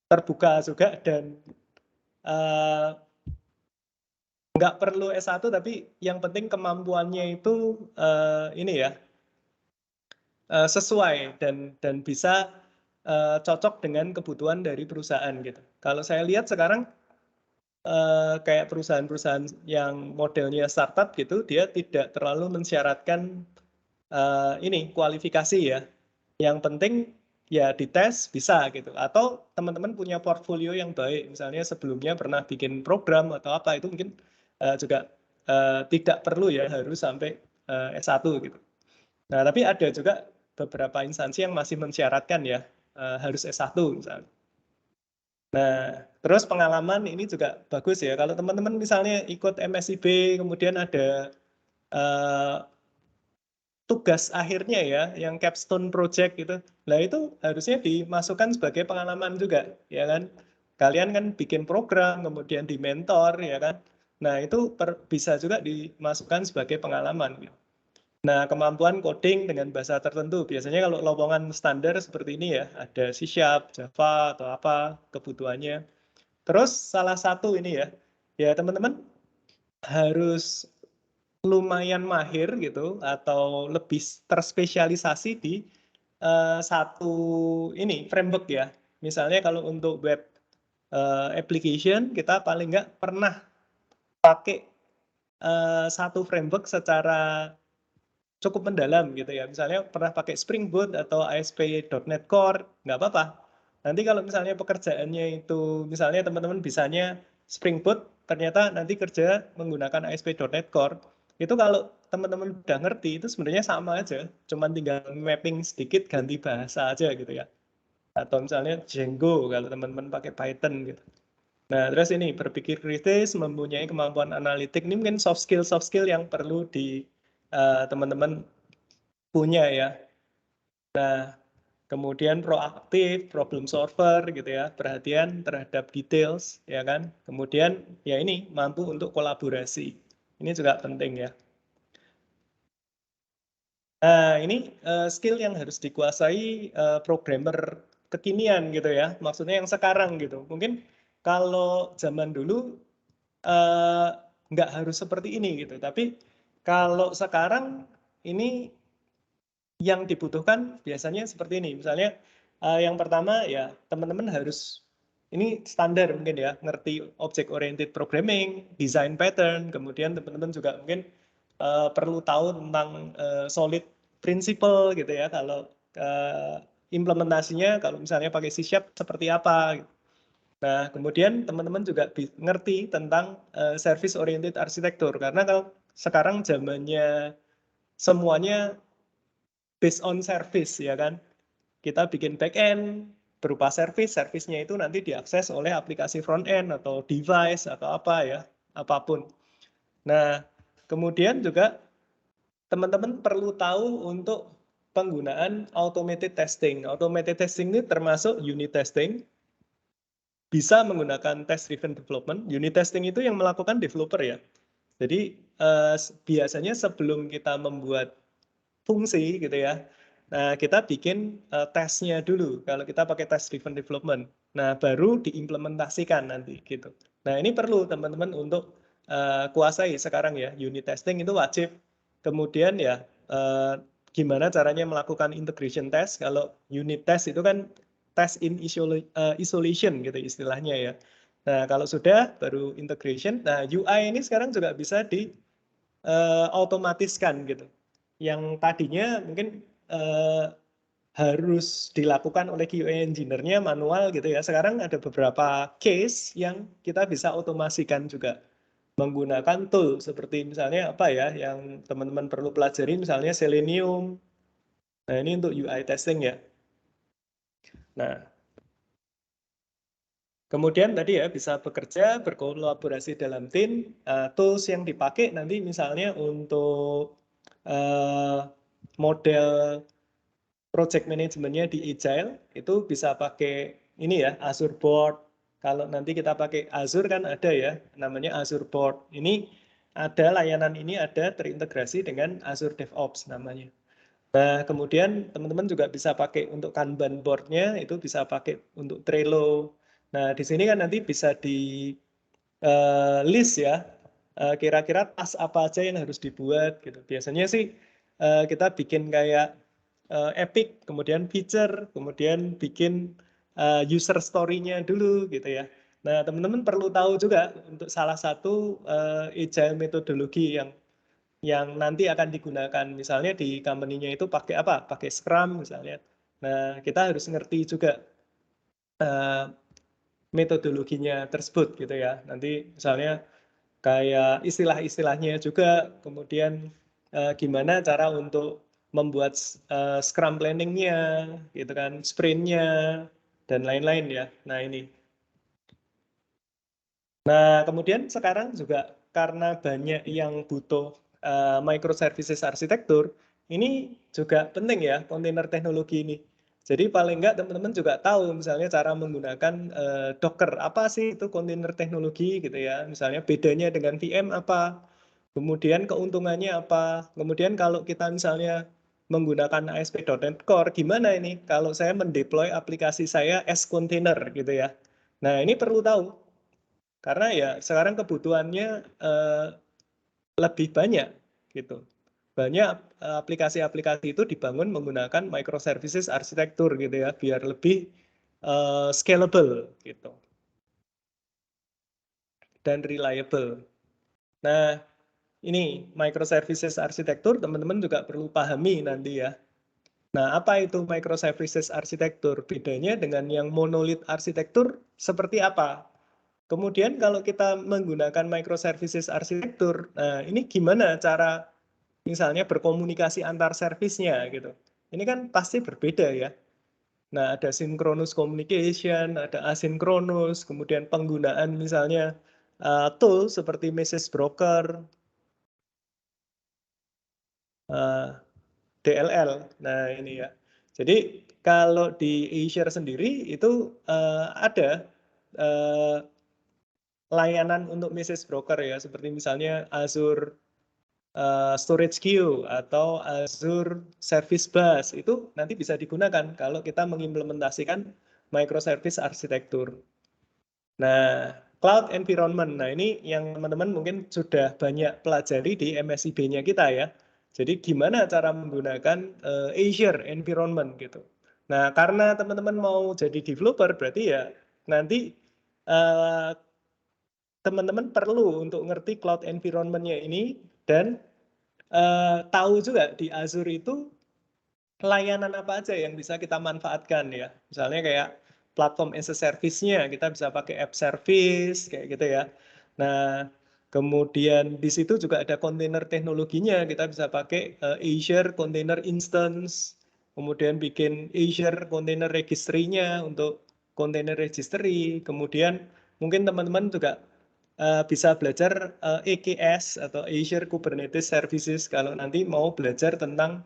terbuka juga dan nggak perlu S1 tapi yang penting kemampuannya itu ini ya, sesuai dan bisa cocok dengan kebutuhan dari perusahaan gitu. Kalau saya lihat sekarang kayak perusahaan-perusahaan yang modelnya startup gitu, dia tidak terlalu mensyaratkan ini kualifikasi ya. Yang penting ya dites bisa gitu. Atau teman-teman punya portfolio yang baik, misalnya sebelumnya pernah bikin program atau apa itu mungkin juga tidak perlu ya harus sampai S1 gitu. Nah, tapi ada juga beberapa instansi yang masih mensyaratkan ya harus S1 misalnya. Nah, terus pengalaman ini juga bagus ya. Kalau teman-teman misalnya ikut MSIB, kemudian ada tugas akhirnya ya, yang capstone project gitu. Nah, itu harusnya dimasukkan sebagai pengalaman juga, ya kan? Kalian kan bikin program, kemudian di mentor, ya kan? Nah, itu bisa juga dimasukkan sebagai pengalaman. Gitu. Nah, kemampuan coding dengan bahasa tertentu. Biasanya kalau lowongan standar seperti ini ya, ada C#, Java, atau apa kebutuhannya. Terus salah satu ini ya teman-teman harus lumayan mahir gitu atau lebih terspesialisasi di satu ini framework ya. Misalnya kalau untuk web application kita paling nggak pernah pakai satu framework secara cukup mendalam gitu ya. Misalnya pernah pakai Spring Boot atau ASP.NET Core, nggak apa-apa. Nanti kalau misalnya pekerjaannya itu, misalnya teman-teman bisanya Spring Boot, ternyata nanti kerja menggunakan ASP.NET Core, itu kalau teman-teman udah ngerti, itu sebenarnya sama aja. Cuman tinggal mapping sedikit, ganti bahasa aja gitu ya. Atau misalnya Django, kalau teman-teman pakai Python gitu. Nah, terus ini berpikir kritis, mempunyai kemampuan analitik, ini mungkin soft skill yang perlu di teman-teman punya ya. Nah, kemudian proaktif, problem solver gitu ya, perhatian terhadap details ya kan. Kemudian ya ini mampu untuk kolaborasi. Ini juga penting ya. Nah, ini skill yang harus dikuasai programmer kekinian gitu ya. Maksudnya yang sekarang gitu. Mungkin kalau zaman dulu nggak harus seperti ini gitu. Tapi kalau sekarang ini yang dibutuhkan biasanya seperti ini. Misalnya yang pertama ya teman-teman harus ini standar mungkin ya, ngerti object oriented programming, design pattern, kemudian teman-teman juga mungkin perlu tahu tentang solid principle gitu ya. Kalau implementasinya kalau misalnya pakai C# seperti apa. Gitu. Nah, kemudian teman-teman juga ngerti tentang service oriented architecture karena kalau sekarang zamannya semuanya based on service ya kan. Kita bikin back end berupa service, service-nya itu nanti diakses oleh aplikasi front end atau device atau apa ya, apapun. Nah, kemudian juga teman-teman perlu tahu untuk penggunaan automated testing. Automated testing ini termasuk unit testing, bisa menggunakan test driven development. Unit testing itu yang melakukan developer ya. Jadi biasanya sebelum kita membuat fungsi gitu ya, nah kita bikin tesnya dulu. Kalau kita pakai test driven development, nah baru diimplementasikan nanti gitu. Nah ini perlu teman-teman untuk kuasai sekarang ya. Unit testing itu wajib. Kemudian ya gimana caranya melakukan integration test. Kalau unit test itu kan test in isolation gitu istilahnya ya. Nah, kalau sudah baru integration. Nah, UI ini sekarang juga bisa di otomatiskan gitu. yang tadinya mungkin harus dilakukan oleh QA engineer-nya manual gitu ya. Sekarang ada beberapa case yang kita bisa otomasikan juga menggunakan tool seperti misalnya apa ya yang teman-teman perlu pelajari misalnya Selenium. Nah, ini untuk UI testing ya. Nah, kemudian tadi ya bisa bekerja, berkolaborasi dalam tim, tools yang dipakai nanti misalnya untuk model project manajemennya di Agile itu bisa pakai ini ya Azure Board. Kalau nanti kita pakai Azure kan ada ya namanya Azure Board. Ini ada layanan ini ada terintegrasi dengan Azure DevOps namanya. Nah kemudian teman-teman juga bisa pakai untuk Kanban boardnya itu bisa pakai untuk Trello. Nah di sini kan nanti bisa di list ya kira-kira task apa aja yang harus dibuat gitu. Biasanya sih kita bikin kayak epic, kemudian feature, kemudian bikin user story-nya dulu gitu ya. Nah, teman-teman perlu tahu juga untuk salah satu agile metodologi yang nanti akan digunakan. Misalnya di company-nya itu pakai apa? Pakai Scrum misalnya. Nah, kita harus ngerti juga metodologinya tersebut gitu ya. Nanti misalnya kayak istilah-istilahnya juga, kemudian gimana cara untuk membuat scrum planning-nya, gitu kan, sprint-nya, dan lain-lain ya. Nah ini. Nah kemudian sekarang juga karena banyak yang butuh microservices arsitektur, ini juga penting ya kontainer teknologi ini. Jadi paling enggak teman-teman juga tahu misalnya cara menggunakan Docker. Apa sih itu kontainer teknologi gitu ya. Misalnya bedanya dengan VM apa. Kemudian keuntungannya apa. Kemudian kalau kita misalnya menggunakan ASP.NET Core, gimana ini kalau saya mendeploy aplikasi saya as container gitu ya. Nah ini perlu tahu. Karena ya sekarang kebutuhannya lebih banyak gitu. Banyak aplikasi-aplikasi itu dibangun menggunakan microservices arsitektur gitu ya, biar lebih scalable gitu dan reliable. Nah, ini microservices arsitektur teman-teman juga perlu pahami nanti ya. Nah, apa itu microservices arsitektur? Bedanya dengan yang monolith arsitektur seperti apa? Kemudian kalau kita menggunakan microservices arsitektur, nah ini gimana cara misalnya berkomunikasi antar servisnya gitu. Ini kan pasti berbeda ya. Nah, ada synchronous communication, ada asynchronous, kemudian penggunaan misalnya tool seperti message broker, DLL. Nah, ini ya. Jadi kalau di Azure sendiri itu ada layanan untuk message broker ya, seperti misalnya Azure Storage Queue atau Azure Service Bus itu nanti bisa digunakan kalau kita mengimplementasikan microservice arsitektur. Nah, cloud environment. Nah, ini yang teman-teman mungkin sudah banyak pelajari di MSIB-nya kita ya. Jadi gimana cara menggunakan Azure environment gitu. Nah, karena teman-teman mau jadi developer berarti ya nanti teman-teman perlu untuk ngerti cloud environment-nya ini dan tahu juga di Azure itu layanan apa aja yang bisa kita manfaatkan ya. Misalnya kayak platform as a service-nya, kita bisa pakai app service, kayak gitu ya. Nah, kemudian di situ juga ada kontainer teknologinya, kita bisa pakai Azure Container Instance, kemudian bikin Azure Container Registry-nya untuk container registry, kemudian mungkin teman-teman juga bisa belajar EKS atau Azure Kubernetes Services kalau nanti mau belajar tentang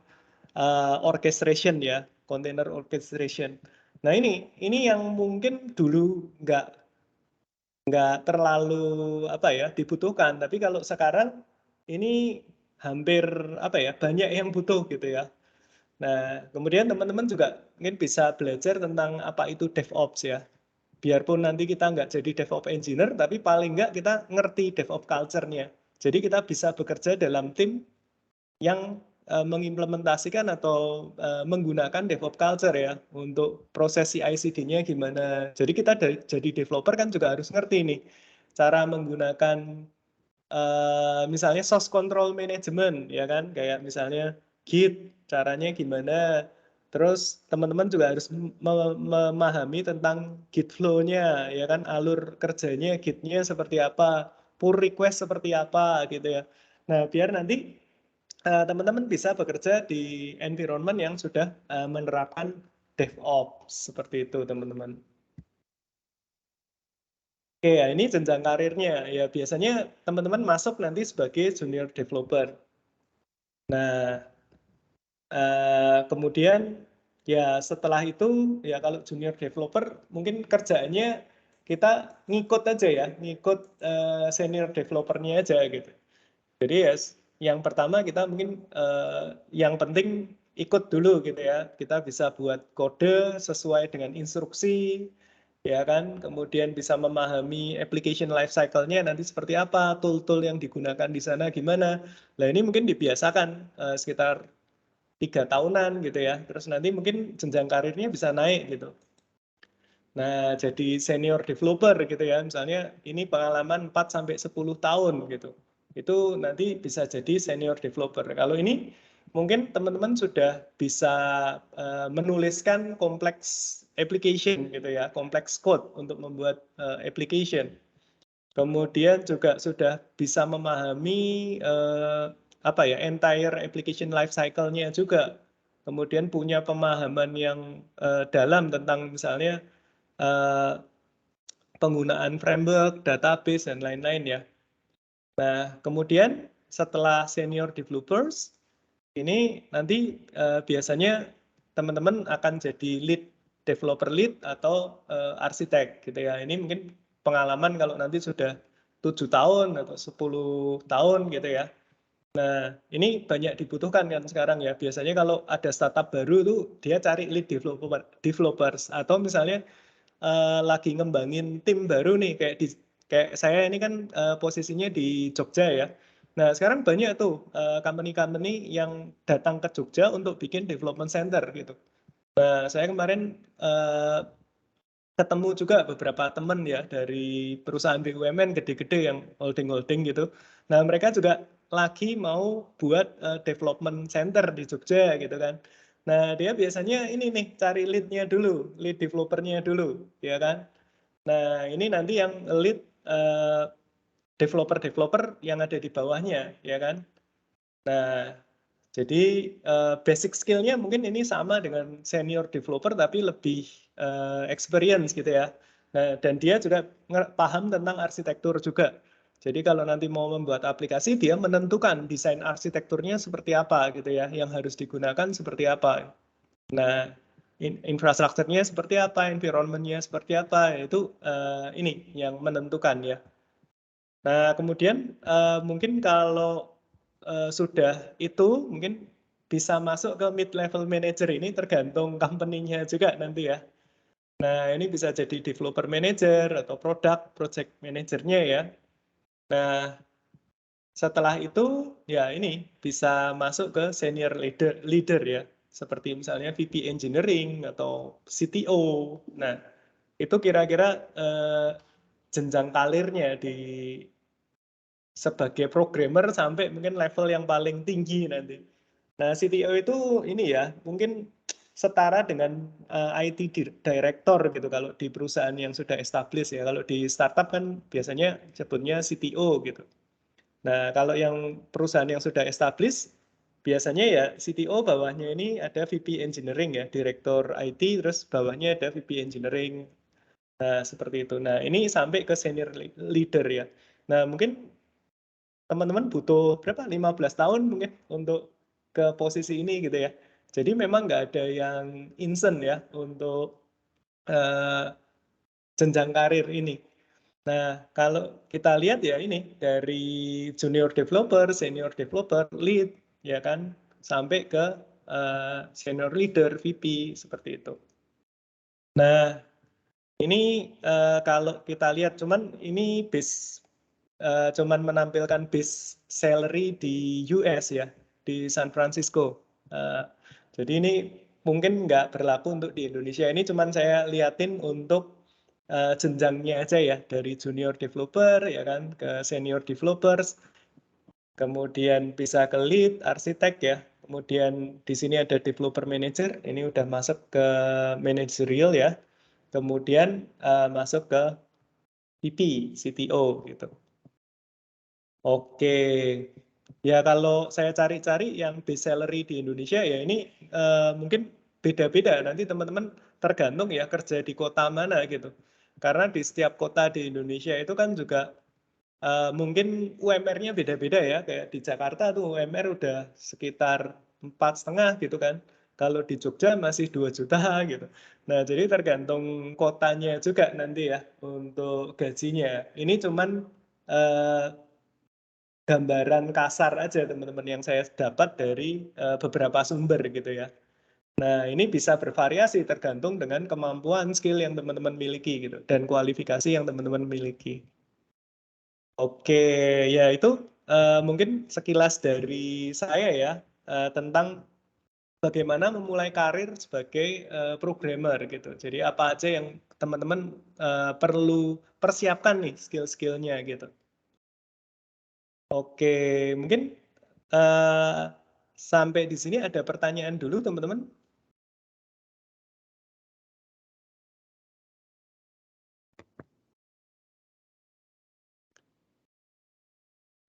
orchestration ya, container orchestration. Nah ini yang mungkin dulu nggak terlalu apa ya dibutuhkan, tapi kalau sekarang ini hampir apa ya banyak yang butuh gitu ya. Nah kemudian teman-teman juga mungkin bisa belajar tentang apa itu DevOps ya. Biarpun nanti kita nggak jadi DevOps engineer, tapi paling nggak kita ngerti DevOps culture-nya. Jadi kita bisa bekerja dalam tim yang mengimplementasikan atau menggunakan DevOps culture ya untuk proses CI/CD-nya gimana. Jadi kita jadi developer kan juga harus ngerti nih cara menggunakan misalnya source control management ya kan, kayak misalnya Git, caranya gimana. Terus teman-teman juga harus memahami tentang Git flow-nya, ya kan, alur kerjanya Git-nya seperti apa, pull request seperti apa gitu ya. Nah, biar nanti teman-teman bisa bekerja di environment yang sudah menerapkan DevOps seperti itu, teman-teman. Oke, ya ini jenjang karirnya. Ya biasanya teman-teman masuk nanti sebagai junior developer. Nah, kemudian ya setelah itu ya kalau junior developer mungkin kerjaannya kita ngikut aja ya, ngikut senior developernya aja gitu. Jadi ya yang pertama kita mungkin yang penting ikut dulu gitu ya. Kita bisa buat kode sesuai dengan instruksi, ya kan. Kemudian bisa memahami application life cycle-nya nanti seperti apa, tool-tool yang digunakan di sana gimana. Nah ini mungkin dibiasakan sekitar 3 tahunan gitu ya. Terus nanti mungkin jenjang karirnya bisa naik gitu. Nah, jadi senior developer gitu ya. Misalnya ini pengalaman 4 sampai 10 tahun gitu. Itu nanti bisa jadi senior developer. Kalau ini mungkin teman-teman sudah bisa menuliskan kompleks application gitu ya, kompleks code untuk membuat application. Kemudian juga sudah bisa memahami apa ya, entire application life cycle-nya juga. Kemudian punya pemahaman yang dalam tentang misalnya penggunaan framework, database, dan lain-lain ya. Nah, kemudian setelah senior developers, ini nanti biasanya teman-teman akan jadi lead, developer lead atau arsitek gitu ya. Ini mungkin pengalaman kalau nanti sudah 7 tahun atau 10 tahun gitu ya. Nah, ini banyak dibutuhkan kan sekarang ya. Biasanya kalau ada startup baru tuh dia cari lead developers atau misalnya lagi ngembangin tim baru nih kayak saya ini kan posisinya di Jogja ya. Nah, sekarang banyak tuh company-company yang datang ke Jogja untuk bikin development center gitu. Nah, saya kemarin ketemu juga beberapa teman ya dari perusahaan BUMN gede-gede yang holding-holding gitu. Nah, mereka juga lagi mau buat development center di Jogja gitu kan. Nah, dia biasanya ini nih cari lead-nya dulu, lead developer-nya dulu, ya kan. Nah, ini nanti yang lead developer-developer yang ada di bawahnya, ya kan. Nah, jadi basic skill-nya mungkin ini sama dengan senior developer tapi lebih experience gitu ya. Nah, dan dia juga paham tentang arsitektur juga. Jadi kalau nanti mau membuat aplikasi, dia menentukan desain arsitekturnya seperti apa gitu ya, yang harus digunakan seperti apa. Nah, infrastrukturnya seperti apa, environment-nya seperti apa, itu ini yang menentukan ya. Nah, kemudian mungkin kalau sudah itu mungkin bisa masuk ke mid level manager, ini tergantung company-nya juga nanti ya. Nah, ini bisa jadi developer manager atau project manajernya ya. Nah, setelah itu ya ini bisa masuk ke senior leader ya. Seperti misalnya VP engineering atau CTO. Nah, itu kira-kira jenjang karirnya di sebagai programmer sampai mungkin level yang paling tinggi nanti. Nah, CTO itu ini ya, mungkin setara dengan IT director gitu kalau di perusahaan yang sudah established ya. Kalau di startup kan biasanya sebutnya CTO gitu. Nah, kalau yang perusahaan yang sudah established biasanya ya CTO bawahnya ini ada VP engineering ya, direktur IT, terus bawahnya ada VP engineering. Nah, seperti itu. Nah, ini sampai ke senior leader ya. Nah, mungkin teman-teman butuh berapa? 15 tahun mungkin untuk ke posisi ini gitu ya. Jadi memang nggak ada yang instan ya untuk jenjang karir ini. Nah, kalau kita lihat ya ini dari junior developer, senior developer, lead, ya kan, sampai ke senior leader, VP, seperti itu. Nah, ini kalau kita lihat, cuman ini cuman menampilkan base salary di US ya, di San Francisco. Jadi ini mungkin nggak berlaku untuk di Indonesia. Ini cuman saya liatin untuk jenjangnya aja ya, dari junior developer ya kan ke senior developers, kemudian bisa ke lead, arsitek ya, Kemudian di sini ada developer manager, ini udah masuk ke managerial ya. Kemudian masuk ke VP, CTO gitu. Oke. Ya kalau saya cari-cari yang base salary di Indonesia ya ini mungkin beda-beda. Nanti teman-teman tergantung ya kerja di kota mana gitu. Karena di setiap kota di Indonesia itu kan juga mungkin UMR-nya beda-beda ya. Kayak di Jakarta tuh UMR udah sekitar 4,5 gitu kan. Kalau di Jogja masih 2 juta gitu. Nah, jadi tergantung kotanya juga nanti ya untuk gajinya. Ini cuman gambaran kasar aja teman-teman yang saya dapat dari beberapa sumber gitu ya. Nah, ini bisa bervariasi tergantung dengan kemampuan skill yang teman-teman miliki gitu dan kualifikasi yang teman-teman miliki. Oke, ya itu mungkin sekilas dari saya ya tentang bagaimana memulai karir sebagai programmer gitu. Jadi apa aja yang teman-teman perlu persiapkan nih skill-skillnya gitu. Oke, mungkin sampai di sini ada pertanyaan dulu teman-teman.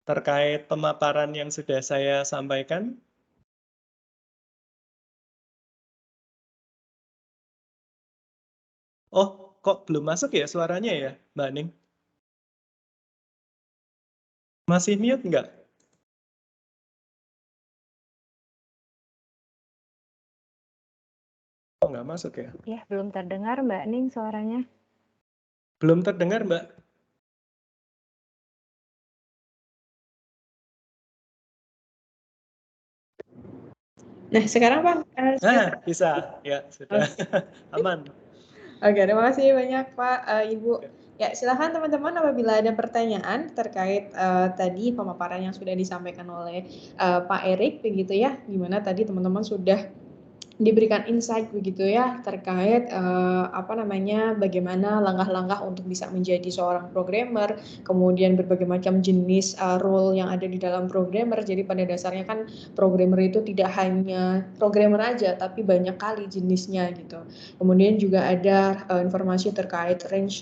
Terkait pemaparan yang sudah saya sampaikan. Oh, kok belum masuk ya suaranya ya, Mbak Ning? Masih mute nggak? Oh, nggak masuk ya? Ya, belum terdengar Mbak Ning suaranya. Belum terdengar, Mbak? Nah, sekarang Pak, Bisa. Ya, sudah. Aman. Oke, terima kasih banyak Pak, Ibu. Ya, silakan teman-teman apabila ada pertanyaan terkait tadi pemaparan yang sudah disampaikan oleh Pak Erik begitu ya, gimana tadi teman-teman sudah diberikan insight begitu ya terkait bagaimana langkah-langkah untuk bisa menjadi seorang programmer, kemudian berbagai macam jenis role yang ada di dalam programmer. Jadi pada dasarnya kan programmer itu tidak hanya programmer aja, tapi banyak kali jenisnya gitu. Kemudian juga ada informasi terkait range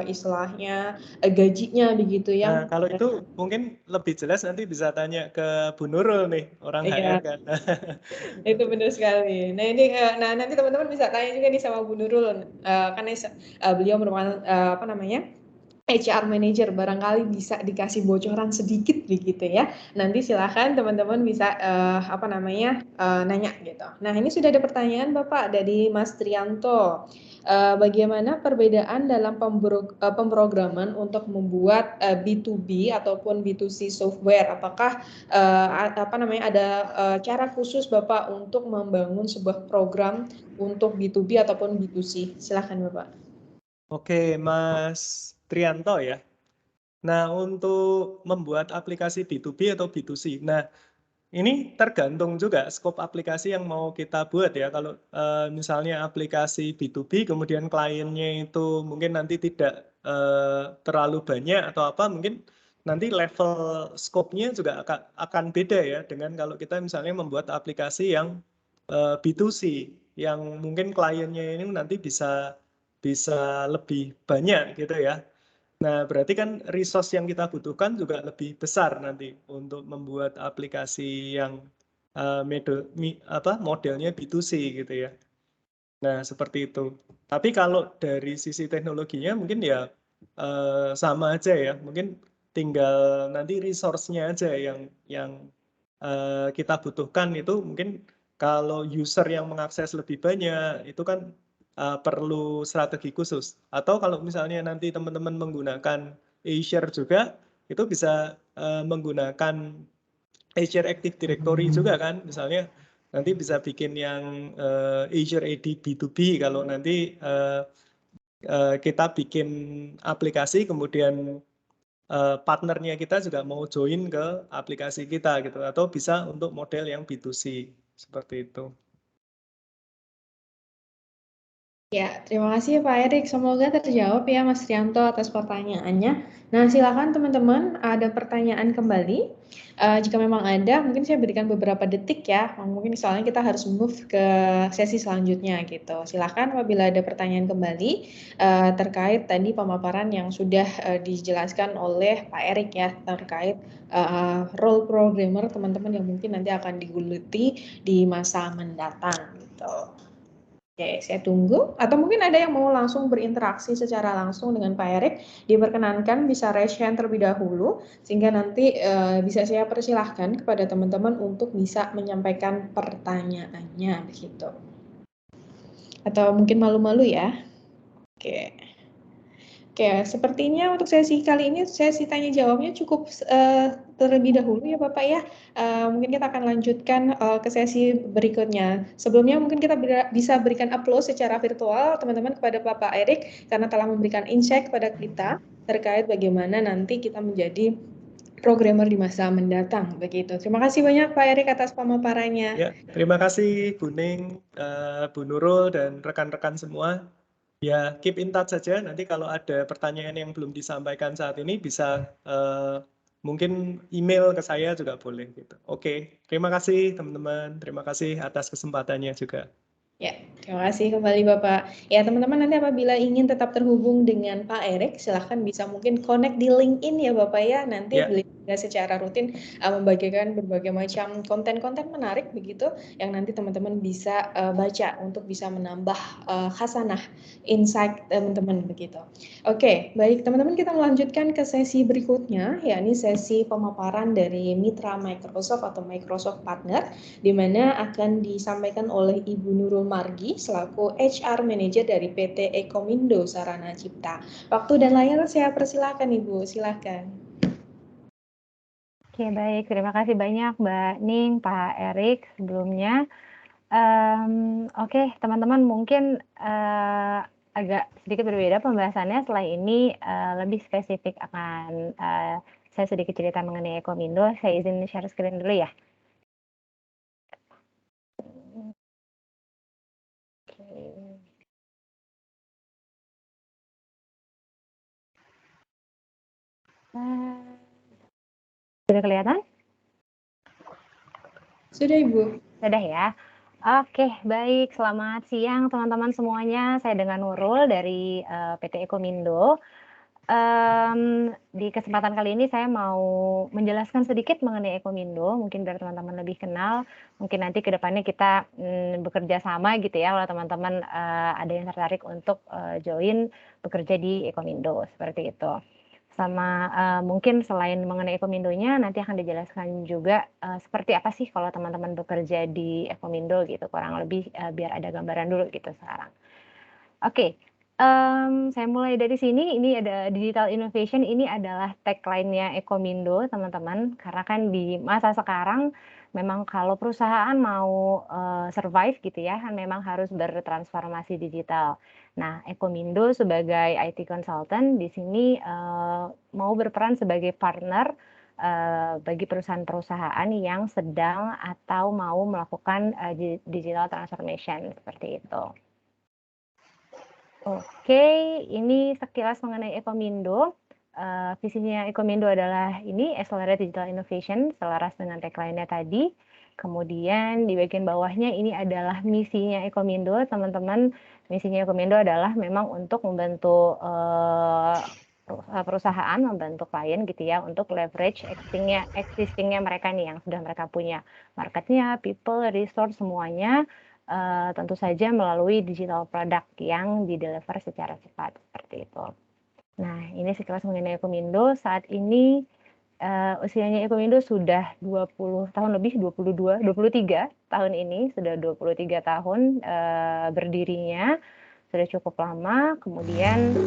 istilahnya gajinya begitu ya. Nah, kalau itu mungkin lebih jelas nanti bisa tanya ke Bu Nurul nih, orang HR Iya. kan. Itu benar sekali. Nah ini, nanti teman-teman bisa tanya juga nih sama Bu Nurul, karena beliau merupakan HR manager, barangkali bisa dikasih bocoran sedikit begitu ya. Nanti silahkan teman-teman bisa nanya gitu. Nah ini sudah ada pertanyaan Bapak dari Mas Trianto. Bagaimana perbedaan dalam pemrograman untuk membuat B2B ataupun B2C software? Apakah ada cara khusus Bapak untuk membangun sebuah program untuk B2B ataupun B2C? Silahkan Bapak. Oke, Mas Trianto ya. Nah, untuk membuat aplikasi B2B atau B2C. Nah, ini tergantung juga skop aplikasi yang mau kita buat ya. Kalau misalnya aplikasi B2B, kemudian kliennya itu mungkin nanti tidak terlalu banyak atau apa, mungkin nanti level skopnya juga akan beda ya dengan kalau kita misalnya membuat aplikasi yang B2C, yang mungkin kliennya ini nanti bisa lebih banyak gitu ya. Nah, berarti kan resource yang kita butuhkan juga lebih besar nanti untuk membuat aplikasi yang modelnya B2C gitu ya. Nah, seperti itu. Tapi kalau dari sisi teknologinya mungkin ya sama aja ya. Mungkin tinggal nanti resource-nya aja yang kita butuhkan itu mungkin kalau user yang mengakses lebih banyak itu kan perlu strategi khusus. Atau kalau misalnya nanti teman-teman menggunakan Azure juga, itu bisa menggunakan Azure Active Directory juga kan. Misalnya nanti bisa bikin yang Azure AD B2B kalau nanti kita bikin aplikasi kemudian partnernya kita juga mau join ke aplikasi kita gitu. Atau bisa untuk model yang B2C seperti itu. Ya, terima kasih Pak Erik. Semoga terjawab ya Mas Rianto atas pertanyaannya. Nah, silakan teman-teman, ada pertanyaan kembali. Jika memang ada, mungkin saya berikan beberapa detik ya. Mungkin soalnya kita harus move ke sesi selanjutnya gitu. Silakan apabila ada pertanyaan kembali terkait tadi pemaparan yang sudah dijelaskan oleh Pak Erik ya terkait role programmer teman-teman yang mungkin nanti akan digeluti di masa mendatang gitu. Oke, saya tunggu. Atau mungkin ada yang mau langsung berinteraksi secara langsung dengan Pak Erik, diperkenankan bisa raise hand terlebih dahulu, sehingga nanti bisa saya persilahkan kepada teman-teman untuk bisa menyampaikan pertanyaannya, begitu. Atau mungkin malu-malu ya. Oke. Oke, sepertinya untuk sesi kali ini sesi tanya jawabnya cukup terlebih dahulu ya Bapak ya. Mungkin kita akan lanjutkan ke sesi berikutnya. Sebelumnya mungkin kita bisa berikan applause secara virtual teman-teman kepada Bapak Erik karena telah memberikan insight kepada kita terkait bagaimana nanti kita menjadi programmer di masa mendatang begitu. Terima kasih banyak Pak Erik atas pemaparannya. Ya, terima kasih Bu Ning, Bu Nurul, dan rekan-rekan semua. Ya, keep in touch saja. Nanti kalau ada pertanyaan yang belum disampaikan saat ini bisa mungkin email ke saya juga boleh gitu. Oke, terima kasih teman-teman. Terima kasih atas kesempatannya juga. Ya, terima kasih kembali Bapak. Ya, teman-teman nanti apabila ingin tetap terhubung dengan Pak Erik, silahkan bisa mungkin connect di LinkedIn ya Bapak ya. Nanti Ya. beliau juga secara rutin membagikan berbagai macam konten-konten menarik begitu yang nanti teman-teman bisa baca untuk bisa menambah khasanah insight teman-teman begitu. Oke, baik teman-teman kita melanjutkan ke sesi berikutnya, yakni sesi pemaparan dari mitra Microsoft atau Microsoft Partner, di mana akan disampaikan oleh Ibu Nurul Margi selaku HR Manager dari PT Ekomindo Sarana Cipta. Waktu dan layar saya persilahkan Ibu, silakan. Oke, baik. Terima kasih banyak Mbak Ning, Pak Erik sebelumnya. Oke, teman-teman mungkin agak sedikit berbeda pembahasannya. Setelah ini lebih spesifik akan saya sedikit cerita mengenai Ekomindo. Saya izin share screen dulu ya. Sudah kelihatan? Sudah Ibu. Sudah ya. Oke, baik. Selamat siang teman-teman semuanya. Saya dengan Nurul dari PT Ekomindo. Di kesempatan kali ini saya mau menjelaskan sedikit mengenai Ekomindo, mungkin biar teman-teman lebih kenal. Mungkin nanti ke depannya kita bekerja sama gitu ya, kalau teman-teman ada yang tertarik untuk join bekerja di Ekomindo, seperti itu. Sama mungkin selain mengenai Ekomindonya, nanti akan dijelaskan juga seperti apa sih kalau teman-teman bekerja di Ekomindo gitu, kurang lebih biar ada gambaran dulu gitu sekarang. Oke, saya mulai dari sini. Ini ada digital innovation, ini adalah tagline-nya Ekomindo teman-teman, karena kan di masa sekarang memang kalau perusahaan mau survive gitu ya, kan memang harus bertransformasi digital. Nah, Ekomindo sebagai IT consultant di sini mau berperan sebagai partner bagi perusahaan-perusahaan yang sedang atau mau melakukan digital transformation seperti itu. Oke, ini sekilas mengenai Ekomindo. Visinya Ekomindo adalah ini, Accelerate Digital Innovation, selaras dengan tagline-nya tadi. Kemudian di bagian bawahnya ini adalah misinya Ekomindo, teman-teman. Misinya Ekomindo adalah memang untuk membantu perusahaan, membantu klien gitu ya, untuk leverage existingnya mereka nih yang sudah mereka punya. Marketnya, people, resource, semuanya. Tentu saja melalui digital product yang di-deliver secara cepat, seperti itu. Nah, ini sekilas mengenai Ekomindo. Saat ini usianya Ekomindo sudah 20 tahun lebih, 23 tahun ini, sudah 23 tahun berdirinya, sudah cukup lama. Kemudian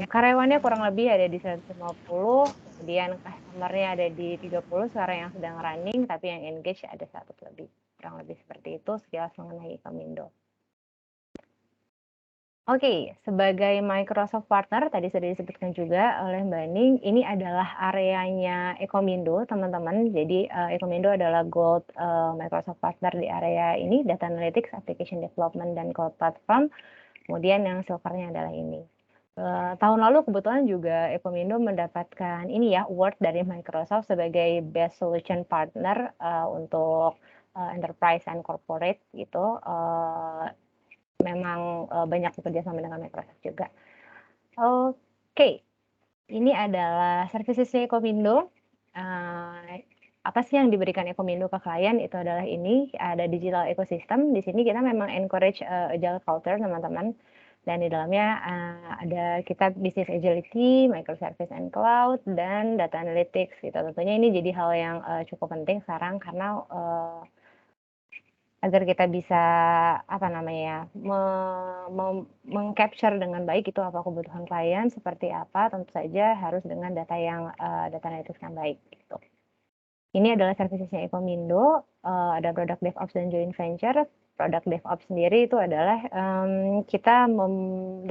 karyawannya kurang lebih ada di 150, kemudian customer-nya ada di 30 sekarang yang sedang running, tapi yang engage ada 100 lebih. Kurang lebih seperti itu sekilas mengenai Ekomindo. Oke, sebagai Microsoft partner tadi sudah disebutkan juga oleh Mbak Ning, ini adalah areanya Ekomindo, teman-teman. Jadi Ekomindo adalah Gold Microsoft partner di area ini, Data Analytics, Application Development, dan Cloud Platform. Kemudian yang silvernya adalah ini. Tahun lalu kebetulan juga Ekomindo mendapatkan ini ya award dari Microsoft sebagai Best Solution Partner untuk Enterprise and Corporate gitu. Memang banyak bekerja sama dengan Microsoft juga. Oke, ini adalah servicesnya Ekomindo. Apa sih yang diberikan Ekomindo ke klien? Itu adalah ini, ada digital ecosystem. Di sini kita memang encourage agile culture, teman-teman. Dan di dalamnya ada kita business agility, microservice and cloud, dan data analytics. Gitu. Tentunya ini jadi hal yang cukup penting sekarang karena agar kita bisa mengcapture dengan baik itu apa kebutuhan klien seperti apa, tentu saja harus dengan data yang data analytics yang baik gitu. Ini adalah servicesnya Ekomindo, ada produk DevOps dan joint venture. Produk DevOps sendiri itu adalah kita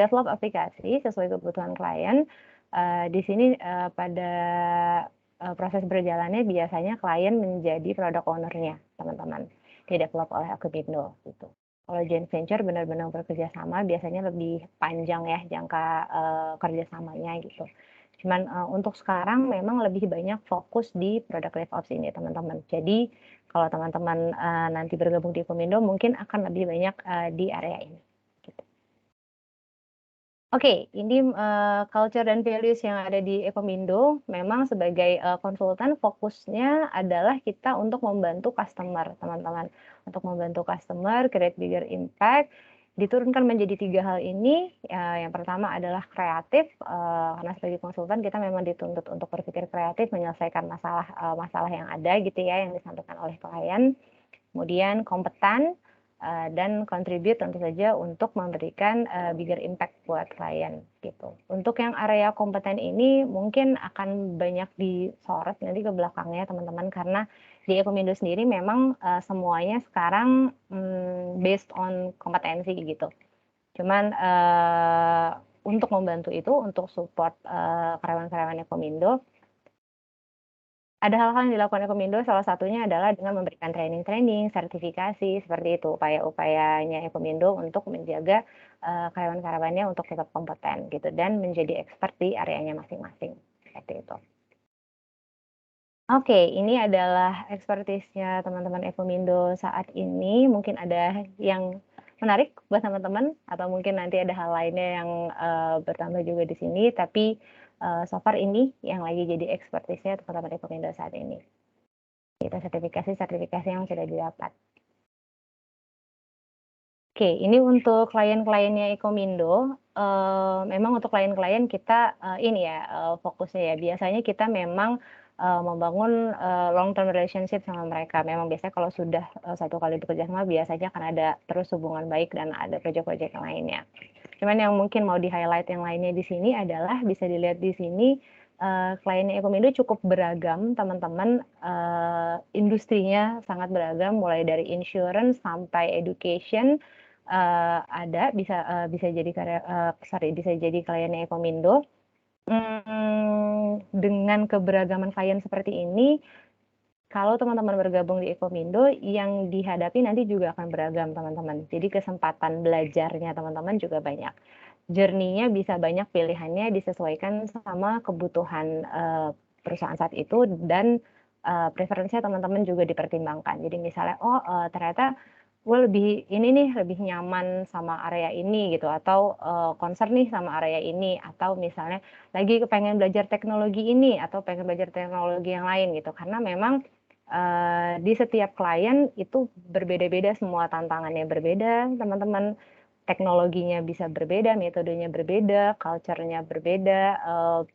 develop aplikasi sesuai kebutuhan klien. Di sini pada proses berjalannya biasanya klien menjadi product owner-nya, teman-teman. Didevelop oleh Ekomindo gitu. Kalau joint venture benar-benar bekerja sama, biasanya lebih panjang ya jangka kerjasamanya gitu. Cuman untuk sekarang memang lebih banyak fokus di produk DevOps ini, teman-teman. Jadi kalau teman-teman nanti bergabung di Ekomindo mungkin akan lebih banyak di area ini. Gitu. Oke, ini culture dan values yang ada di Ekomindo. Memang sebagai konsultan fokusnya adalah kita untuk membantu customer, teman-teman. Untuk membantu customer, create bigger impact. Diturunkan menjadi 3 hal ini. Yang pertama adalah kreatif, karena sebagai konsultan kita memang dituntut untuk berpikir kreatif, menyelesaikan masalah yang ada gitu ya, yang disampaikan oleh klien. Kemudian kompeten, dan contribute tentu saja untuk memberikan bigger impact buat klien gitu. Untuk yang area kompeten ini mungkin akan banyak disorot nanti ke belakangnya teman-teman, karena di Ekomindo sendiri memang semuanya sekarang based on kompetensi gitu. Cuman untuk membantu itu, untuk support karyawan-karyawan Ekomindo, ada hal-hal yang dilakukan Ekomindo, salah satunya adalah dengan memberikan training-training, sertifikasi, seperti itu upaya-upayanya Ekomindo untuk menjaga karyawan-karyawannya untuk tetap kompeten gitu dan menjadi expert di areanya masing-masing, seperti itu. Oke, ini adalah expertise-nya teman-teman Ekomindo saat ini. Mungkin ada yang menarik buat teman-teman atau mungkin nanti ada hal lainnya yang bertambah juga di sini, tapi so far ini yang lagi jadi expertise-nya teman-teman Ekomindo saat ini. Itu sertifikasi yang sudah didapat. Oke, ini untuk klien-kliennya Ekomindo. Memang untuk klien-klien kita ini ya fokusnya ya. Biasanya kita memang membangun long term relationship sama mereka. Memang biasanya kalau sudah satu kali bekerja sama biasanya akan ada terus hubungan baik dan ada proyek-proyek yang lainnya. Cuman yang mungkin mau di-highlight yang lainnya di sini adalah bisa dilihat di sini kliennya Ekomindo cukup beragam, teman-teman. Industrinya sangat beragam, mulai dari insurance sampai education ada bisa jadi kliennya Ekomindo. Dengan keberagaman klien seperti ini, kalau teman-teman bergabung di Ekomindo, yang dihadapi nanti juga akan beragam, teman-teman. Jadi kesempatan belajarnya teman-teman juga banyak. Journey-nya bisa banyak pilihannya, disesuaikan sama kebutuhan perusahaan saat itu dan preferensinya teman-teman juga dipertimbangkan. Jadi misalnya, ternyata gue lebih nyaman sama area ini gitu, atau concern nih sama area ini, atau misalnya lagi pengen belajar teknologi ini atau pengen belajar teknologi yang lain gitu, karena memang di setiap klien itu berbeda-beda, semua tantangannya berbeda, teman-teman. Teknologinya bisa berbeda, metodenya berbeda, culture-nya berbeda,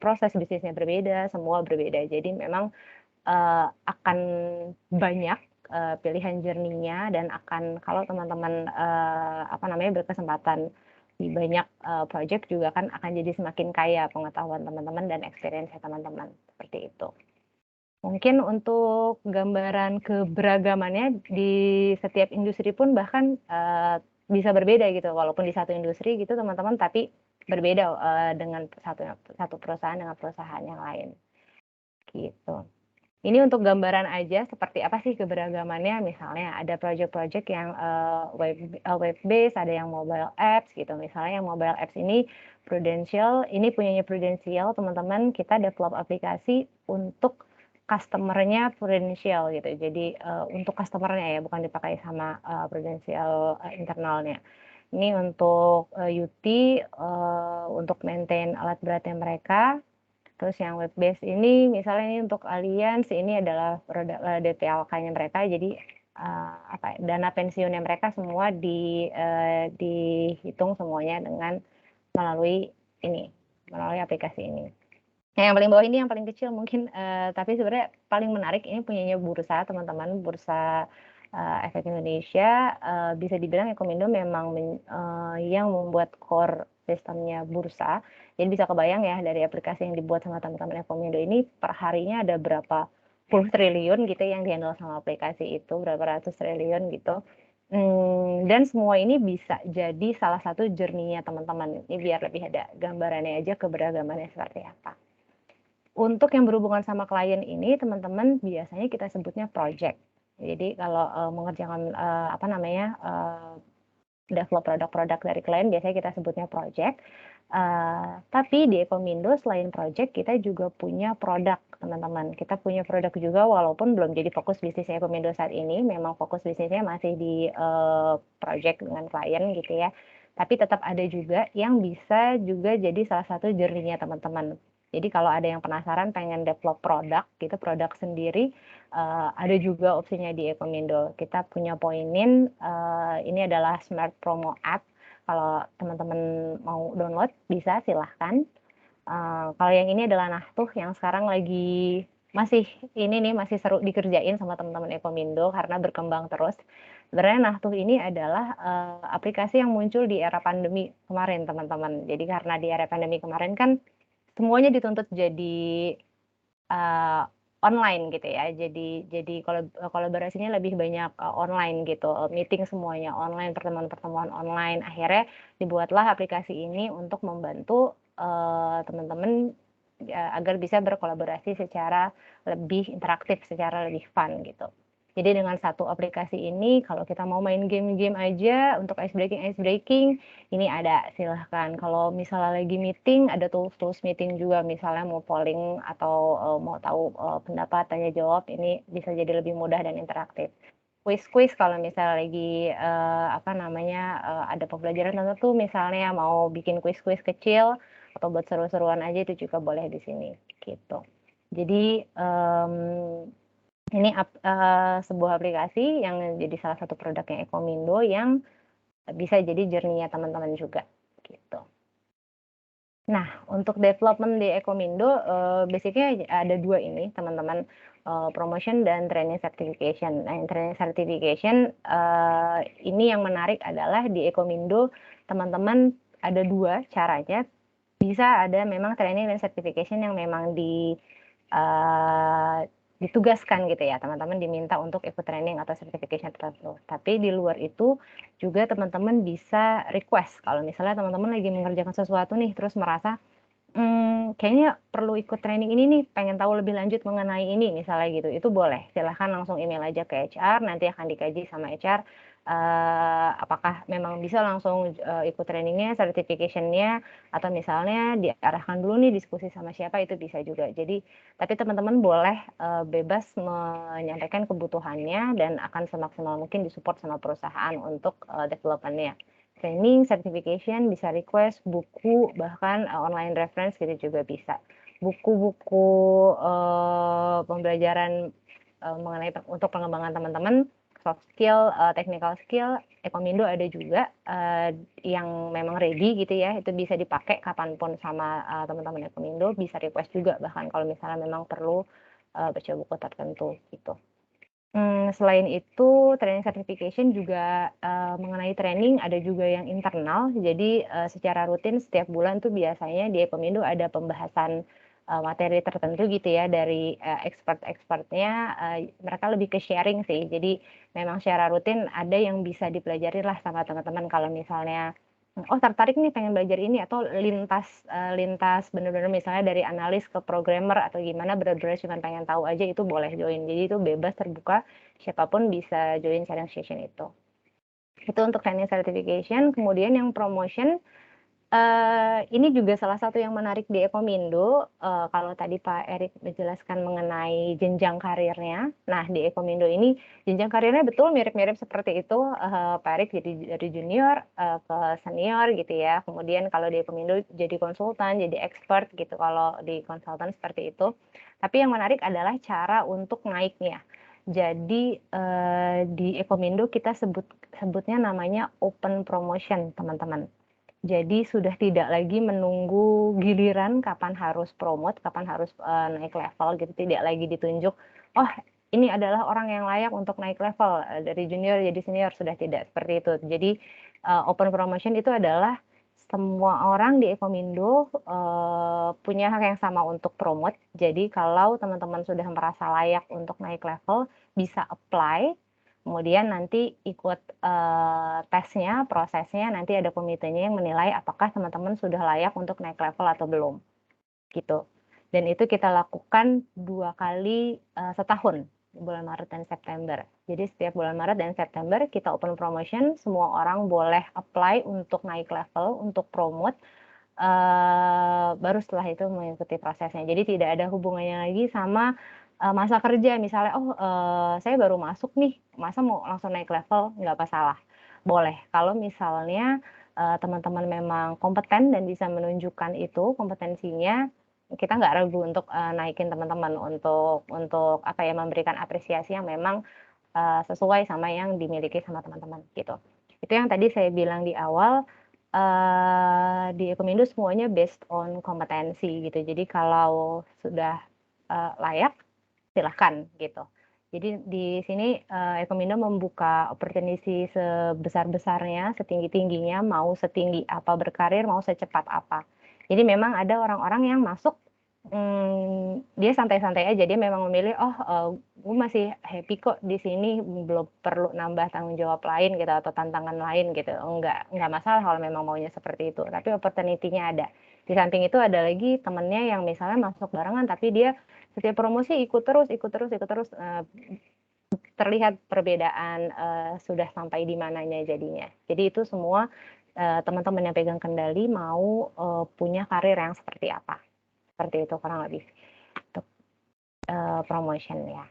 proses bisnisnya berbeda, semua berbeda. Jadi memang akan banyak pilihan journey-nya, dan akan kalau teman-teman berkesempatan di banyak project juga kan akan jadi semakin kaya pengetahuan teman-teman dan experience teman-teman, seperti itu. Mungkin untuk gambaran keberagamannya di setiap industri pun bahkan bisa berbeda gitu, walaupun di satu industri gitu teman-teman, tapi berbeda dengan satu perusahaan dengan perusahaan yang lain gitu. Ini untuk gambaran aja seperti apa sih keberagamannya, misalnya ada project-project yang web based, ada yang mobile apps gitu. Misalnya yang mobile apps ini Prudential, ini punyanya Prudential teman-teman, kita develop aplikasi untuk customer-nya Prudential gitu. Jadi untuk customer-nya ya, bukan dipakai sama Prudential internalnya. Ini untuk UT, untuk maintain alat beratnya mereka. Terus yang web based ini misalnya ini untuk Allianz, ini adalah produk DPLK-nya mereka, jadi apa ya, dana pensiunnya mereka semua dihitung semuanya dengan melalui aplikasi ini. Nah, yang paling bawah ini yang paling kecil mungkin, tapi sebenarnya paling menarik ini punyanya bursa teman-teman, Bursa Efek Indonesia. Bisa dibilang Ekomindo memang yang membuat core sistemnya bursa. Jadi bisa kebayang ya dari aplikasi yang dibuat sama teman-teman Ekomindo ini per harinya ada berapa puluh triliun gitu yang dihandle sama aplikasi itu, berapa ratus triliun gitu. Dan semua ini bisa jadi salah satu journey-nya teman-teman. Ini biar lebih ada gambarannya aja keberagamannya seperti apa. Untuk yang berhubungan sama klien ini teman-teman biasanya kita sebutnya project. Jadi kalau mengerjakan develop produk-produk dari klien biasanya kita sebutnya project. Tapi di Ekomindo selain project kita juga punya produk teman-teman. Kita punya produk juga walaupun belum jadi fokus bisnis Ekomindo saat ini. Memang fokus bisnisnya masih di project dengan klien gitu ya. Tapi tetap ada juga yang bisa juga jadi salah satu journey-nya teman-teman. Jadi kalau ada yang penasaran pengen develop produk gitu, produk sendiri, ada juga opsinya di Ekomindo. Kita punya Poinin, ini adalah Smart Promo App. Kalau teman-teman mau download bisa silahkan. Kalau yang ini adalah Nahtuh yang sekarang lagi masih seru dikerjain sama teman-teman Ekomindo karena berkembang terus. Sebenarnya Nahtuh ini adalah aplikasi yang muncul di era pandemi kemarin teman-teman. Jadi karena di era pandemi kemarin kan semuanya dituntut jadi online gitu ya. Jadi kolaborasinya lebih banyak online gitu. Meeting semuanya online, pertemuan-pertemuan online. Akhirnya dibuatlah aplikasi ini untuk membantu teman-teman agar bisa berkolaborasi secara lebih interaktif, secara lebih fun gitu. Jadi dengan satu aplikasi ini, kalau kita mau main game-game aja untuk ice breaking, ini ada, silahkan. Kalau misalnya lagi meeting, ada tools meeting juga, misalnya mau polling atau mau tahu pendapat, tanya jawab, ini bisa jadi lebih mudah dan interaktif. Quiz kalau misalnya lagi ada pembelajaran tertentu, misalnya mau bikin quiz kecil atau buat seru-seruan aja itu juga boleh di sini gitu. Jadi ini sebuah aplikasi yang jadi salah satu produknya Ekomindo yang bisa jadi journey-nya teman-teman juga gitu. Nah, untuk development di Ekomindo basicnya ada dua ini teman-teman, promotion dan training certification. Nah, yang training certification ini yang menarik adalah di Ekomindo teman-teman ada dua caranya. Bisa ada memang training dan certification yang memang ditugaskan gitu ya, teman-teman diminta untuk ikut training atau certification tertentu. Tapi di luar itu juga teman-teman bisa request kalau misalnya teman-teman lagi mengerjakan sesuatu nih terus merasa kayaknya perlu ikut training ini nih, pengen tahu lebih lanjut mengenai ini misalnya gitu, itu boleh. Silahkan langsung email aja ke HR, nanti akan dikaji sama HR apakah memang bisa langsung ikut trainingnya, certification-nya, atau misalnya diarahkan dulu nih diskusi sama siapa, itu bisa juga. Jadi, tapi teman-teman boleh bebas menyampaikan kebutuhannya dan akan semaksimal mungkin disupport sama perusahaan untuk development-nya. Training, certification, bisa request, buku, bahkan online reference gitu juga bisa. Buku-buku pembelajaran mengenai untuk pengembangan teman-teman, soft skill, technical skill, Ekomindo ada juga yang memang ready gitu ya, itu bisa dipakai kapanpun sama teman-teman Ekomindo, bisa request juga bahkan kalau misalnya memang perlu baca buku tertentu gitu. Selain itu, training certification juga mengenai training ada juga yang internal. Jadi secara rutin setiap bulan tuh biasanya di Ekomindo ada pembahasan materi tertentu gitu ya dari expert-expertnya, mereka lebih ke sharing sih. Jadi memang secara rutin ada yang bisa dipelajari lah sama teman-teman kalau misalnya, oh tertarik nih pengen belajar ini atau lintas bener-bener misalnya dari analis ke programmer atau gimana bener-bener cuma pengen tahu aja itu boleh join. Jadi itu bebas terbuka, siapapun bisa join sharing session itu. Itu untuk training certification. Kemudian yang promotion, ini juga salah satu yang menarik di Ekomindo, kalau tadi Pak Erik menjelaskan mengenai jenjang karirnya. Nah, di Ekomindo ini jenjang karirnya betul mirip-mirip seperti itu, Pak Erik jadi dari junior, ke senior gitu ya. Kemudian kalau di Ekomindo jadi konsultan, jadi expert gitu kalau di konsultan seperti itu. Tapi yang menarik adalah cara untuk naiknya. Jadi, di Ekomindo kita sebutnya namanya open promotion, teman-teman. Jadi sudah tidak lagi menunggu giliran kapan harus promote, kapan harus, naik level gitu, tidak lagi ditunjuk, "Oh, ini adalah orang yang layak untuk naik level, dari junior jadi senior," sudah tidak seperti itu. Jadi, open promotion itu adalah semua orang di Ekomindo, punya hak yang sama untuk promote. Jadi kalau teman-teman sudah merasa layak untuk naik level, bisa apply. Kemudian nanti ikut, tesnya, prosesnya, nanti ada komitenya yang menilai apakah teman-teman sudah layak untuk naik level atau belum, gitu. Dan itu kita lakukan 2 kali, setahun, bulan Maret dan September. Jadi setiap bulan Maret dan September kita open promotion, semua orang boleh apply untuk naik level, untuk promote, baru setelah itu mengikuti prosesnya. Jadi tidak ada hubungannya lagi sama, masa kerja misalnya, "Oh, saya baru masuk nih, masa mau langsung naik level?" Nggak masalah, boleh. Kalau misalnya, teman-teman memang kompeten dan bisa menunjukkan itu kompetensinya, kita nggak ragu untuk, naikin teman-teman untuk apa ya, memberikan apresiasi yang memang, sesuai sama yang dimiliki sama teman-teman, gitu. Itu yang tadi saya bilang di awal, di Ekomindo semuanya based on kompetensi gitu. Jadi kalau sudah, layak, silahkan gitu. Jadi di sini, Ekomindo membuka opportunity sebesar-besarnya, setinggi-tingginya, mau setinggi apa berkarir, mau secepat apa. Jadi memang ada orang-orang yang masuk, dia santai-santai aja, dia memang memilih, "Oh, gue masih happy kok di sini, belum perlu nambah tanggung jawab lain gitu atau tantangan lain," gitu. Enggak masalah kalau memang maunya seperti itu, tapi opportunity-nya ada. Di samping itu ada lagi temennya yang misalnya masuk barengan, tapi dia setiap promosi ikut terus, terlihat perbedaan, sudah sampai di mananya jadinya. Jadi itu semua, teman-teman yang pegang kendali mau, punya karir yang seperti apa. Seperti itu kurang lebih untuk, promotion ya.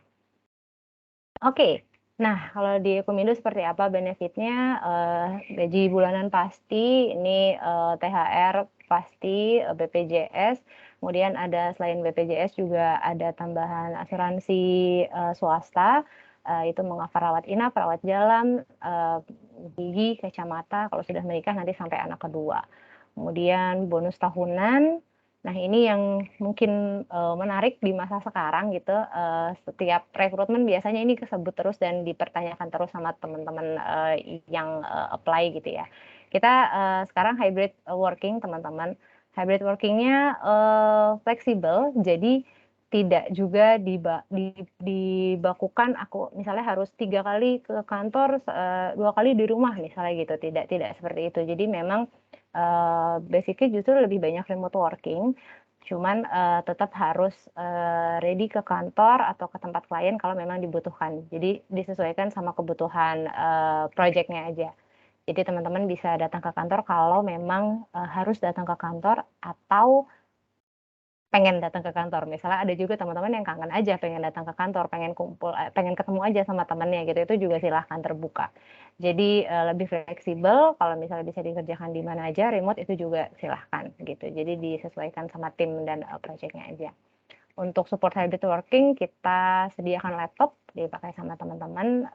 Oke. Nah, kalau di Ekomindo seperti apa benefitnya? Gaji bulanan pasti, ini, THR pasti, BPJS, kemudian ada selain BPJS juga ada tambahan asuransi, swasta, itu meng-cover rawat inap, rawat jalan, gigi, kacamata, kalau sudah menikah nanti sampai anak kedua. Kemudian bonus tahunan. Nah, ini yang mungkin, menarik di masa sekarang gitu, setiap rekrutmen biasanya ini kesebut terus dan dipertanyakan terus sama teman-teman, yang, apply gitu ya. Kita, sekarang hybrid working teman-teman. Hybrid working-nya, fleksibel, jadi tidak juga dibakukan aku misalnya harus 3 kali ke kantor, 2 kali di rumah misalnya gitu, tidak seperti itu. Jadi memang, basic-nya justru lebih banyak remote working, cuman, tetap harus, ready ke kantor atau ke tempat klien kalau memang dibutuhkan. Jadi disesuaikan sama kebutuhan, project-nya aja. Jadi teman-teman bisa datang ke kantor kalau memang, harus datang ke kantor atau pengen datang ke kantor. Misalnya ada juga teman-teman yang kangen aja pengen datang ke kantor, pengen kumpul pengen ketemu aja sama temannya gitu, itu juga silahkan terbuka. Jadi, lebih fleksibel, kalau misalnya bisa dikerjakan di mana aja, remote itu juga silahkan gitu. Jadi disesuaikan sama tim dan, project-nya aja. Untuk support hybrid working kita sediakan laptop dipakai sama teman-teman,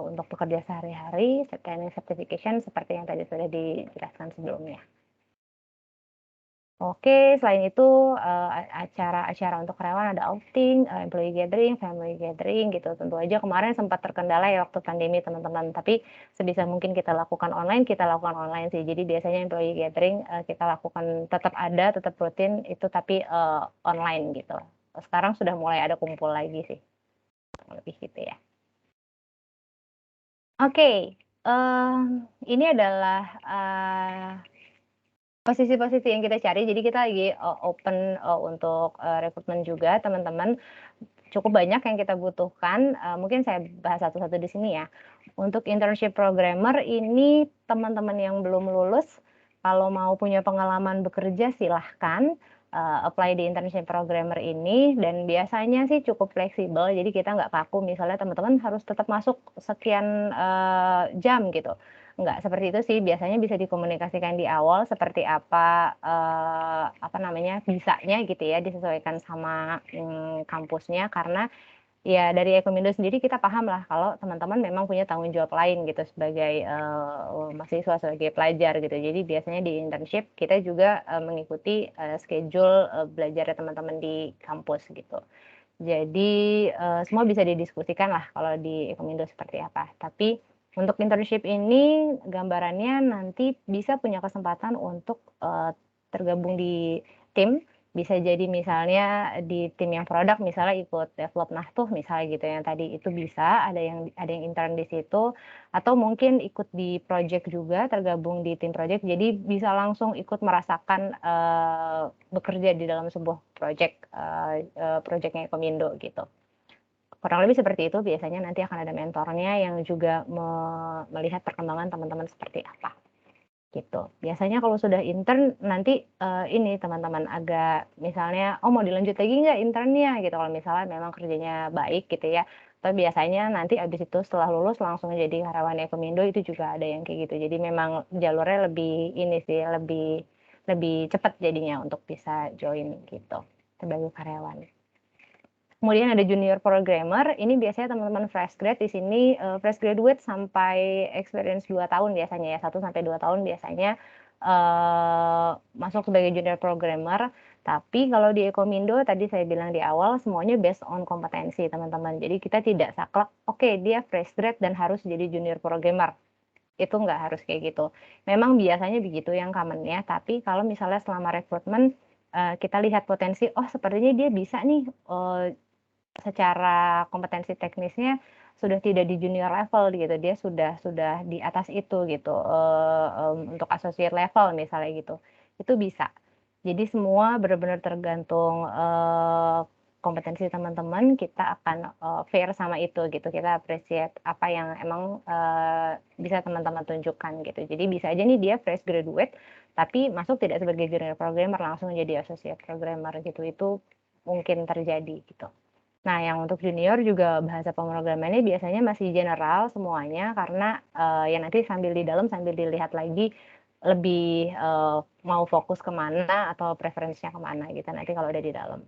untuk bekerja sehari-hari, training certification seperti yang tadi sudah dijelaskan sebelumnya. Oke, selain itu, acara-acara untuk karyawan ada outing, employee gathering, family gathering gitu. Tentu aja kemarin sempat terkendala ya waktu pandemi teman-teman, tapi sebisa mungkin kita lakukan online sih. Jadi biasanya employee gathering, kita lakukan tetap ada, tetap rutin itu tapi, online gitu. Sekarang sudah mulai ada kumpul lagi sih, kurang lebih gitu ya. Oke, ini adalah, posisi-posisi yang kita cari, jadi kita lagi, open, untuk, rekrutmen juga teman-teman. Cukup banyak yang kita butuhkan, mungkin saya bahas satu-satu di sini ya. Untuk internship programmer ini teman-teman yang belum lulus, kalau mau punya pengalaman bekerja silahkan, apply di internship programmer ini dan biasanya sih cukup fleksibel, jadi kita nggak kaku misalnya teman-teman harus tetap masuk sekian, jam gitu. Enggak seperti itu sih, biasanya bisa dikomunikasikan di awal seperti apa, apa namanya, bisanya gitu ya, disesuaikan sama, kampusnya karena ya dari Ekomindo sendiri kita paham lah kalau teman-teman memang punya tanggung jawab lain gitu sebagai, mahasiswa, sebagai pelajar gitu. Jadi biasanya di internship kita juga, mengikuti, schedule, belajarnya teman-teman di kampus gitu. Jadi, semua bisa didiskusikan lah kalau di Ekomindo seperti apa. Tapi untuk internship ini gambarannya nanti bisa punya kesempatan untuk, tergabung di tim, bisa jadi misalnya di tim yang produk misalnya ikut develop Nahtuh misalnya gitu yang tadi itu bisa, ada yang intern di situ, atau mungkin ikut di project juga, tergabung di tim project, jadi bisa langsung ikut merasakan, bekerja di dalam sebuah project, project-nya Ekomindo gitu. Kurang lebih seperti itu, biasanya nanti akan ada mentornya yang juga melihat perkembangan teman-teman seperti apa, gitu. Biasanya kalau sudah intern nanti, ini teman-teman agak misalnya, "Oh mau dilanjut lagi nggak internnya?" Gitu, kalau misalnya memang kerjanya baik gitu ya. Tapi biasanya nanti abis itu setelah lulus langsung jadi karyawan Ekomindo itu juga ada yang kayak gitu. Jadi memang jalurnya lebih ini sih, lebih lebih cepat jadinya untuk bisa join gitu, sebagai karyawan. Kemudian ada junior programmer, ini biasanya teman-teman fresh grad di sini, fresh graduate sampai experience 2 tahun biasanya ya, 1 sampai 2 tahun biasanya, masuk sebagai junior programmer. Tapi kalau di Ekomindo tadi saya bilang di awal semuanya based on kompetensi teman-teman. Jadi kita tidak saklek, oke dia fresh grad dan harus jadi junior programmer. Itu nggak harus kayak gitu. Memang biasanya begitu yang common-nya, tapi kalau misalnya selama rekrutmen, kita lihat potensi, oh sepertinya dia bisa nih, secara kompetensi teknisnya sudah tidak di junior level gitu, dia sudah di atas itu gitu, untuk associate level misalnya gitu, itu bisa. Jadi semua benar-benar tergantung, kompetensi teman-teman, kita akan, fair sama itu gitu, kita appreciate apa yang emang, bisa teman-teman tunjukkan gitu. Jadi bisa aja nih dia fresh graduate, tapi masuk tidak sebagai junior programmer, langsung jadi associate programmer gitu, itu mungkin terjadi gitu. Nah, yang untuk junior juga bahasa pemrogramannya biasanya masih general semuanya karena, ya nanti sambil di dalam sambil dilihat lagi lebih, mau fokus ke mana atau preferensinya ke mana gitu nanti kalau udah di dalam.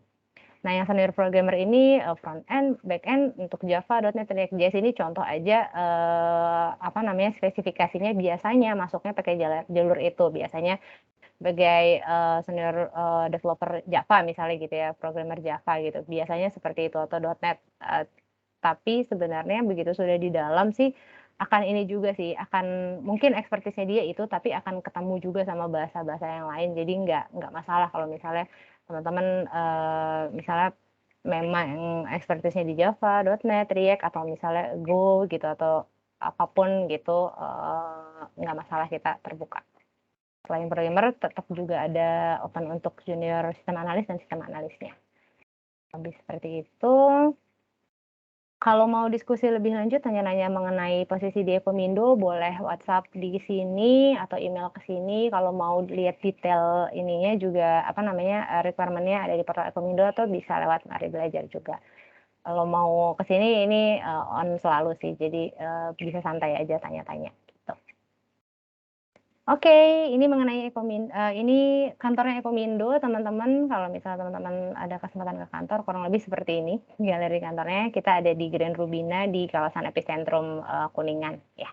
Nah, yang senior programmer ini, front end, back end untuk Java, .NET, React.js ini contoh aja, apa namanya, spesifikasinya biasanya masuknya pakai jalur itu, biasanya sebagai, senior, developer Java misalnya gitu ya, programmer Java gitu, biasanya seperti itu atau .NET, tapi sebenarnya begitu sudah di dalam sih, akan ini juga sih, akan mungkin expertise-nya dia itu, tapi akan ketemu juga sama bahasa-bahasa yang lain, jadi nggak masalah kalau misalnya teman-teman, misalnya memang expertise-nya di Java, .NET, React, atau misalnya Go gitu, atau apapun gitu, nggak masalah kita terbuka. Selain programmer, tetap juga ada open untuk junior sistem analis dan sistem analisnya. Lebih seperti itu. Kalau mau diskusi lebih lanjut, nanya-nanya mengenai posisi di Ekomindo, boleh WhatsApp di sini atau email ke sini. Kalau mau lihat detail ininya juga, apa namanya, requirement-nya ada di portal Ekomindo atau bisa lewat Mari Belajar juga. Kalau mau ke sini ini on selalu sih, jadi bisa santai aja tanya-tanya. Oke, ini mengenai ini kantornya Ekomindo, teman-teman. Kalau misalnya teman-teman ada kesempatan ke kantor, kurang lebih seperti ini galeri kantornya. Kita ada di Grand Rubina di kawasan Epicentrum, Kuningan. Ya,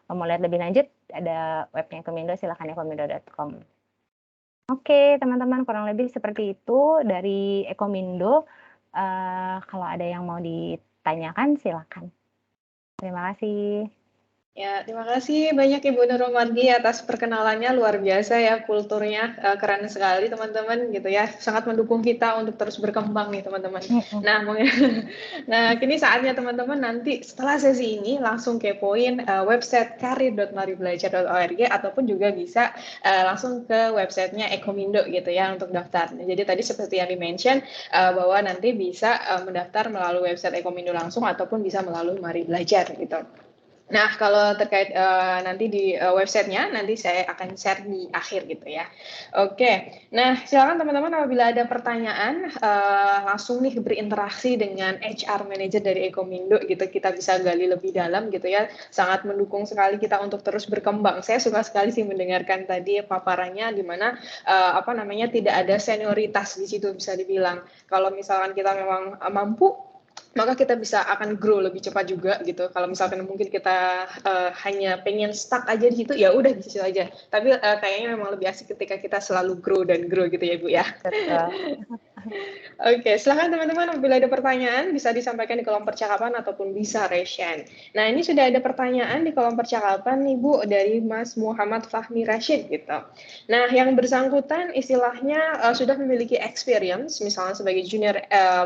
kalau mau lihat lebih lanjut, ada webnya Ekomindo, silakan ekomindo.com. Oke, teman-teman, kurang lebih seperti itu dari Ekomindo. Kalau ada yang mau ditanyakan, silakan. Terima kasih. Ya, terima kasih banyak Ibu Nurul Mardi atas perkenalannya, luar biasa ya kulturnya, keren sekali teman-teman gitu ya, sangat mendukung kita untuk terus berkembang nih teman-teman. Nah, nah kini saatnya teman-teman nanti setelah sesi ini langsung kepoin website karir.maribelajar.org ataupun juga bisa langsung ke websitenya Ekomindo gitu ya untuk daftar. Jadi tadi seperti yang di-mention bahwa nanti bisa mendaftar melalui website Ekomindo langsung ataupun bisa melalui Mari Belajar gitu. Nah, kalau terkait nanti di websitenya, nanti saya akan share di akhir gitu ya. Oke, nah silakan teman-teman apabila ada pertanyaan, langsung nih berinteraksi dengan HR Manager dari Ekomindo gitu, kita bisa gali lebih dalam gitu ya. Sangat mendukung sekali kita untuk terus berkembang. Saya suka sekali sih mendengarkan tadi paparannya di mana tidak ada senioritas di situ bisa dibilang. Kalau misalkan kita memang mampu, maka kita bisa akan grow lebih cepat juga gitu. Kalau misalkan mungkin kita hanya pengen stuck aja di situ, ya udah di situ aja. Tapi kayaknya memang lebih asik ketika kita selalu grow dan grow gitu ya Bu ya. Betul. Oke, silahkan teman-teman apabila ada pertanyaan bisa disampaikan di kolom percakapan ataupun bisa raise hand. Nah, ini sudah ada pertanyaan di kolom percakapan nih Bu dari Mas Muhammad Fahmi Rashid gitu. Nah, yang bersangkutan istilahnya sudah memiliki experience misalnya sebagai junior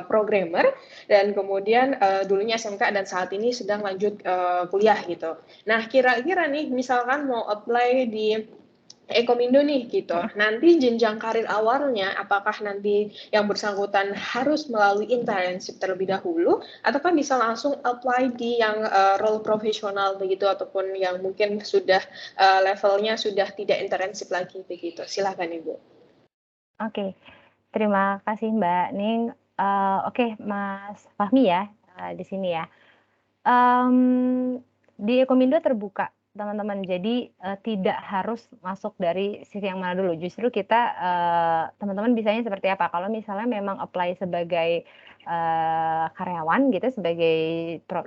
programmer dan kemudian dulunya SMK dan saat ini sedang lanjut kuliah gitu. Nah, kira-kira nih misalkan mau apply di Ekomindo nih gitu. Nanti jenjang karir awalnya apakah nanti yang bersangkutan harus melalui internship terlebih dahulu ataukah bisa langsung apply di yang role profesional begitu ataupun yang mungkin sudah levelnya sudah tidak internship lagi begitu. Silakan Ibu. Oke, terima kasih Mbak Ning. Oke, Mas Fahmi ya di sini ya. Di Ekomindo terbuka teman-teman, jadi tidak harus masuk dari sisi yang mana dulu. Justru kita teman-teman bisanya seperti apa? Kalau misalnya memang apply sebagai karyawan gitu, sebagai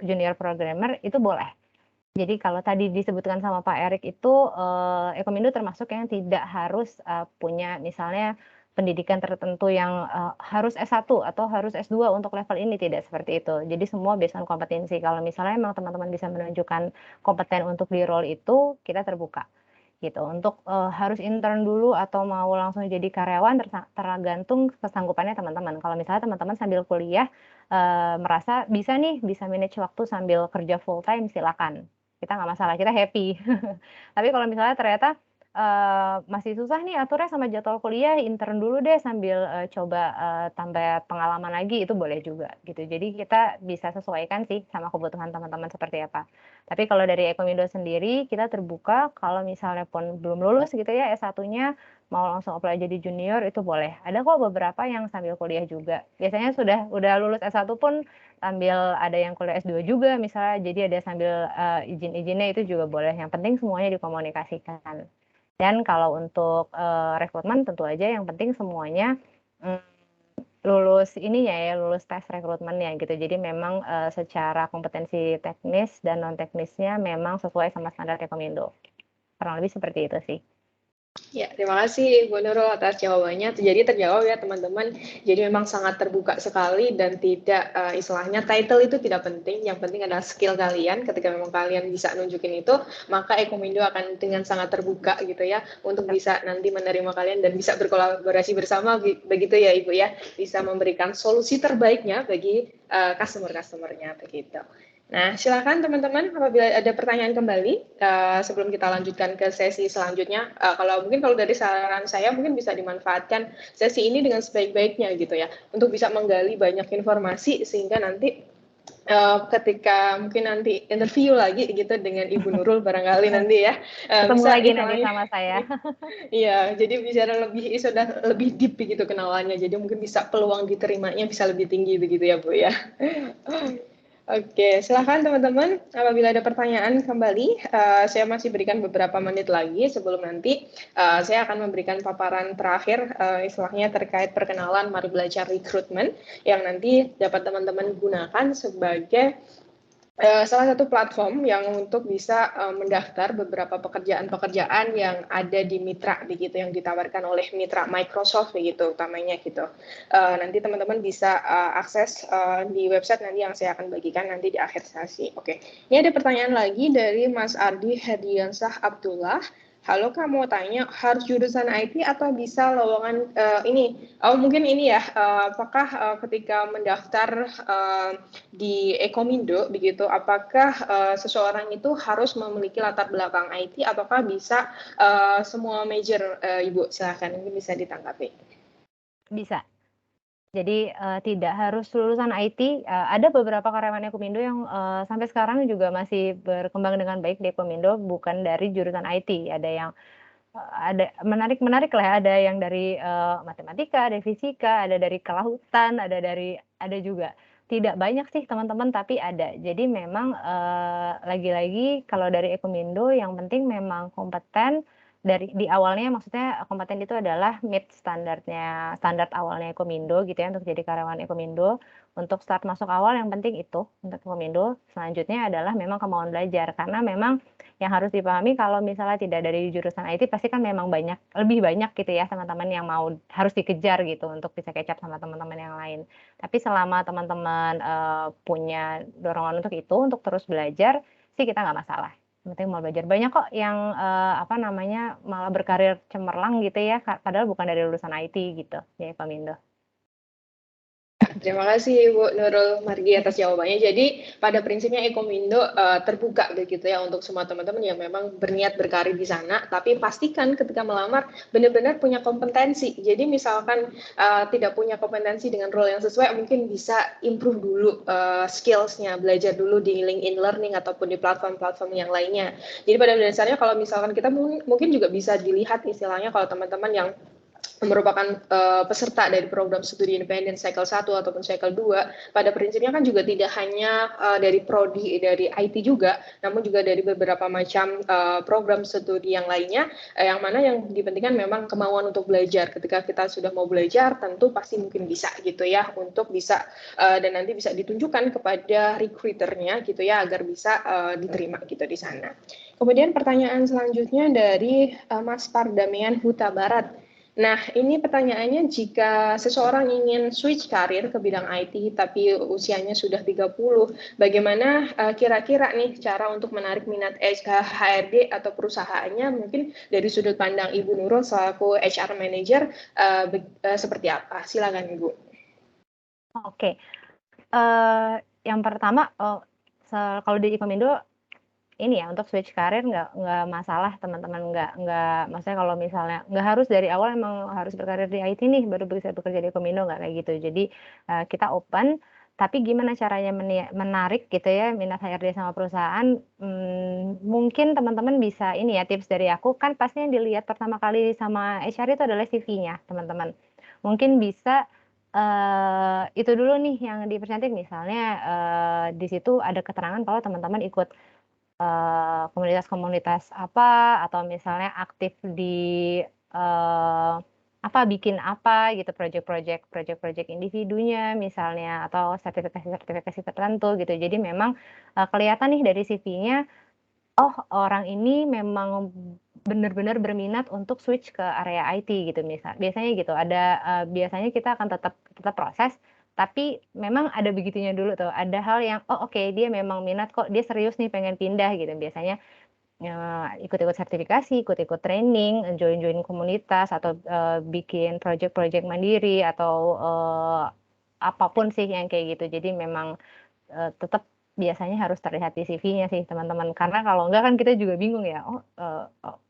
junior programmer itu boleh. Jadi kalau tadi disebutkan sama Pak Erik itu Ekomindo termasuk yang tidak harus punya misalnya pendidikan tertentu yang harus S1 atau harus S2 untuk level ini, tidak seperti itu. Jadi semua based on kompetensi. Kalau misalnya memang teman-teman bisa menunjukkan kompeten untuk di role itu, kita terbuka gitu. Untuk harus intern dulu atau mau langsung jadi karyawan tergantung kesanggupannya teman-teman. Kalau misalnya teman-teman sambil kuliah merasa bisa manage waktu sambil kerja full time, silakan. Kita nggak masalah, kita happy. Tapi kalau misalnya ternyata masih susah nih aturnya sama jadwal kuliah, intern dulu deh sambil coba tambah pengalaman lagi, itu boleh juga gitu. Jadi kita bisa sesuaikan sih sama kebutuhan teman-teman seperti apa. Tapi kalau dari Ekomindo sendiri, kita terbuka kalau misalnya pun belum lulus gitu ya S1-nya, mau langsung apply jadi junior itu boleh. Ada kok beberapa yang sambil kuliah juga. Biasanya udah lulus S1 pun sambil ada yang kuliah S2 juga misalnya, jadi ada sambil izin-izinnya itu juga boleh. Yang penting semuanya dikomunikasikan. Dan kalau untuk rekrutmen tentu aja yang penting semuanya lulus tes rekrutmennya gitu. Jadi memang secara kompetensi teknis dan non teknisnya memang sesuai sama standar Ekomindo. Kurang lebih seperti itu sih. Ya, terima kasih Ibu Nurul atas jawabannya. Jadi terjawab ya teman-teman. Jadi memang sangat terbuka sekali dan tidak istilahnya title itu tidak penting. Yang penting adalah skill kalian. Ketika memang kalian bisa nunjukin itu, maka Ekomindo akan dengan sangat terbuka gitu ya untuk bisa nanti menerima kalian dan bisa berkolaborasi bersama begitu ya Ibu ya. Bisa memberikan solusi terbaiknya bagi customer-customernya begitu. Nah, silakan teman-teman apabila ada pertanyaan kembali sebelum kita lanjutkan ke sesi selanjutnya. Kalau dari saran saya mungkin bisa dimanfaatkan sesi ini dengan sebaik-baiknya gitu ya, untuk bisa menggali banyak informasi sehingga nanti ketika mungkin nanti interview lagi gitu dengan Ibu Nurul barangkali nanti ya ketemu bisa lagi nanti sama saya. Iya, jadi bisa sudah lebih deep begitu kenalannya. Jadi mungkin bisa peluang diterimanya bisa lebih tinggi begitu ya Bu ya. Oke, silahkan teman-teman. Apabila ada pertanyaan kembali, saya masih berikan beberapa menit lagi sebelum nanti saya akan memberikan paparan terakhir, istilahnya terkait perkenalan Mari Belajar Rekrutmen yang nanti dapat teman-teman gunakan sebagai Salah satu platform yang untuk bisa mendaftar beberapa pekerjaan-pekerjaan yang ada di Mitra begitu, yang ditawarkan oleh Mitra Microsoft begitu utamanya gitu. Nanti teman-teman bisa akses di website nanti yang saya akan bagikan nanti di akhir sesi. Oke, ini ada pertanyaan lagi dari Mas Ardi Herdiansah Abdullah. Halo Kak, mau tanya harus jurusan IT atau bisa lowongan ini? Oh mungkin ini ya, apakah ketika mendaftar di Ekomindo begitu, apakah seseorang itu harus memiliki latar belakang IT ataukah bisa semua major, Ibu? Silakan, ini bisa ditanggapi. Bisa. Jadi tidak harus lulusan IT. Ada beberapa karyawan Ekomindo yang sampai sekarang juga masih berkembang dengan baik di Ekomindo, bukan dari jurusan IT. Ada yang ada menarik lah. Ada yang dari matematika, ada fisika, ada dari kelautan, ada juga. Tidak banyak sih teman-teman, tapi ada. Jadi memang lagi-lagi kalau dari Ekomindo yang penting memang kompeten. Di awalnya maksudnya kompeten itu adalah meet standar awalnya Ekomindo gitu ya, untuk jadi karyawan Ekomindo. Untuk start masuk awal yang penting itu untuk Ekomindo. Selanjutnya adalah memang kemauan belajar, karena memang yang harus dipahami kalau misalnya tidak dari jurusan IT pasti kan memang lebih banyak gitu ya teman-teman yang harus dikejar gitu untuk bisa catch up sama teman-teman yang lain. Tapi selama teman-teman punya dorongan untuk itu, untuk terus belajar sih kita nggak masalah. Yang penting mau belajar. Banyak kok yang malah berkarir cemerlang gitu ya, padahal bukan dari lulusan IT gitu ya Ekomindo. Terima kasih Bu Nurul Margi atas jawabannya. Jadi pada prinsipnya Ekomindo terbuka begitu ya untuk semua teman-teman yang memang berniat berkarir di sana, tapi pastikan ketika melamar benar-benar punya kompetensi. Jadi misalkan tidak punya kompetensi dengan role yang sesuai, mungkin bisa improve dulu skills-nya, belajar dulu di LinkedIn Learning ataupun di platform-platform yang lainnya. Jadi pada dasarnya kalau misalkan kita mungkin juga bisa dilihat istilahnya kalau teman-teman yang merupakan peserta dari program studi independen cycle 1 ataupun cycle 2, pada prinsipnya kan juga tidak hanya dari prodi dari IT juga, namun juga dari beberapa macam program studi yang lainnya, yang mana yang dipentingkan memang kemauan untuk belajar. Ketika kita sudah mau belajar, tentu pasti mungkin bisa gitu ya, untuk bisa dan nanti bisa ditunjukkan kepada recruiternya gitu ya, agar bisa diterima gitu di sana. Kemudian pertanyaan selanjutnya dari Mas Pardamian Huta Barat. Nah, ini pertanyaannya, jika seseorang ingin switch karir ke bidang IT tapi usianya sudah 30, bagaimana kira-kira nih cara untuk menarik minat HRD atau perusahaannya, mungkin dari sudut pandang Ibu Nurul selaku HR Manager, seperti apa? Silakan Ibu. Oke. Yang pertama, kalau di Ekomindo ini ya, untuk switch karir nggak masalah teman-teman, nggak maksudnya kalau misalnya nggak harus dari awal emang harus berkarir di IT nih baru bisa bekerja di Ekomindo, nggak kayak gitu. Jadi kita open, tapi gimana caranya menarik gitu ya minat HRD sama perusahaan. Mungkin teman-teman bisa ini ya, tips dari aku, kan pasti yang dilihat pertama kali sama HR itu adalah CV-nya teman-teman. Mungkin bisa itu dulu nih yang dipercantik, misalnya di situ ada keterangan kalau teman-teman ikut komunitas-komunitas apa, atau misalnya aktif di bikin apa gitu, project individunya misalnya, atau sertifikasi tertentu gitu. Jadi memang kelihatan nih dari CV-nya, oh orang ini memang benar-benar berminat untuk switch ke area IT gitu, biasanya gitu. Biasanya kita akan tetap proses, tapi memang ada begitunya dulu tuh. Ada hal yang oke, dia memang minat kok, dia serius nih pengen pindah gitu. Biasanya ikut-ikut sertifikasi, ikut-ikut training, join komunitas, atau bikin project mandiri, atau apapun sih yang kayak gitu. Jadi memang tetap biasanya harus terlihat di CV-nya sih teman-teman, karena kalau enggak kan kita juga bingung ya,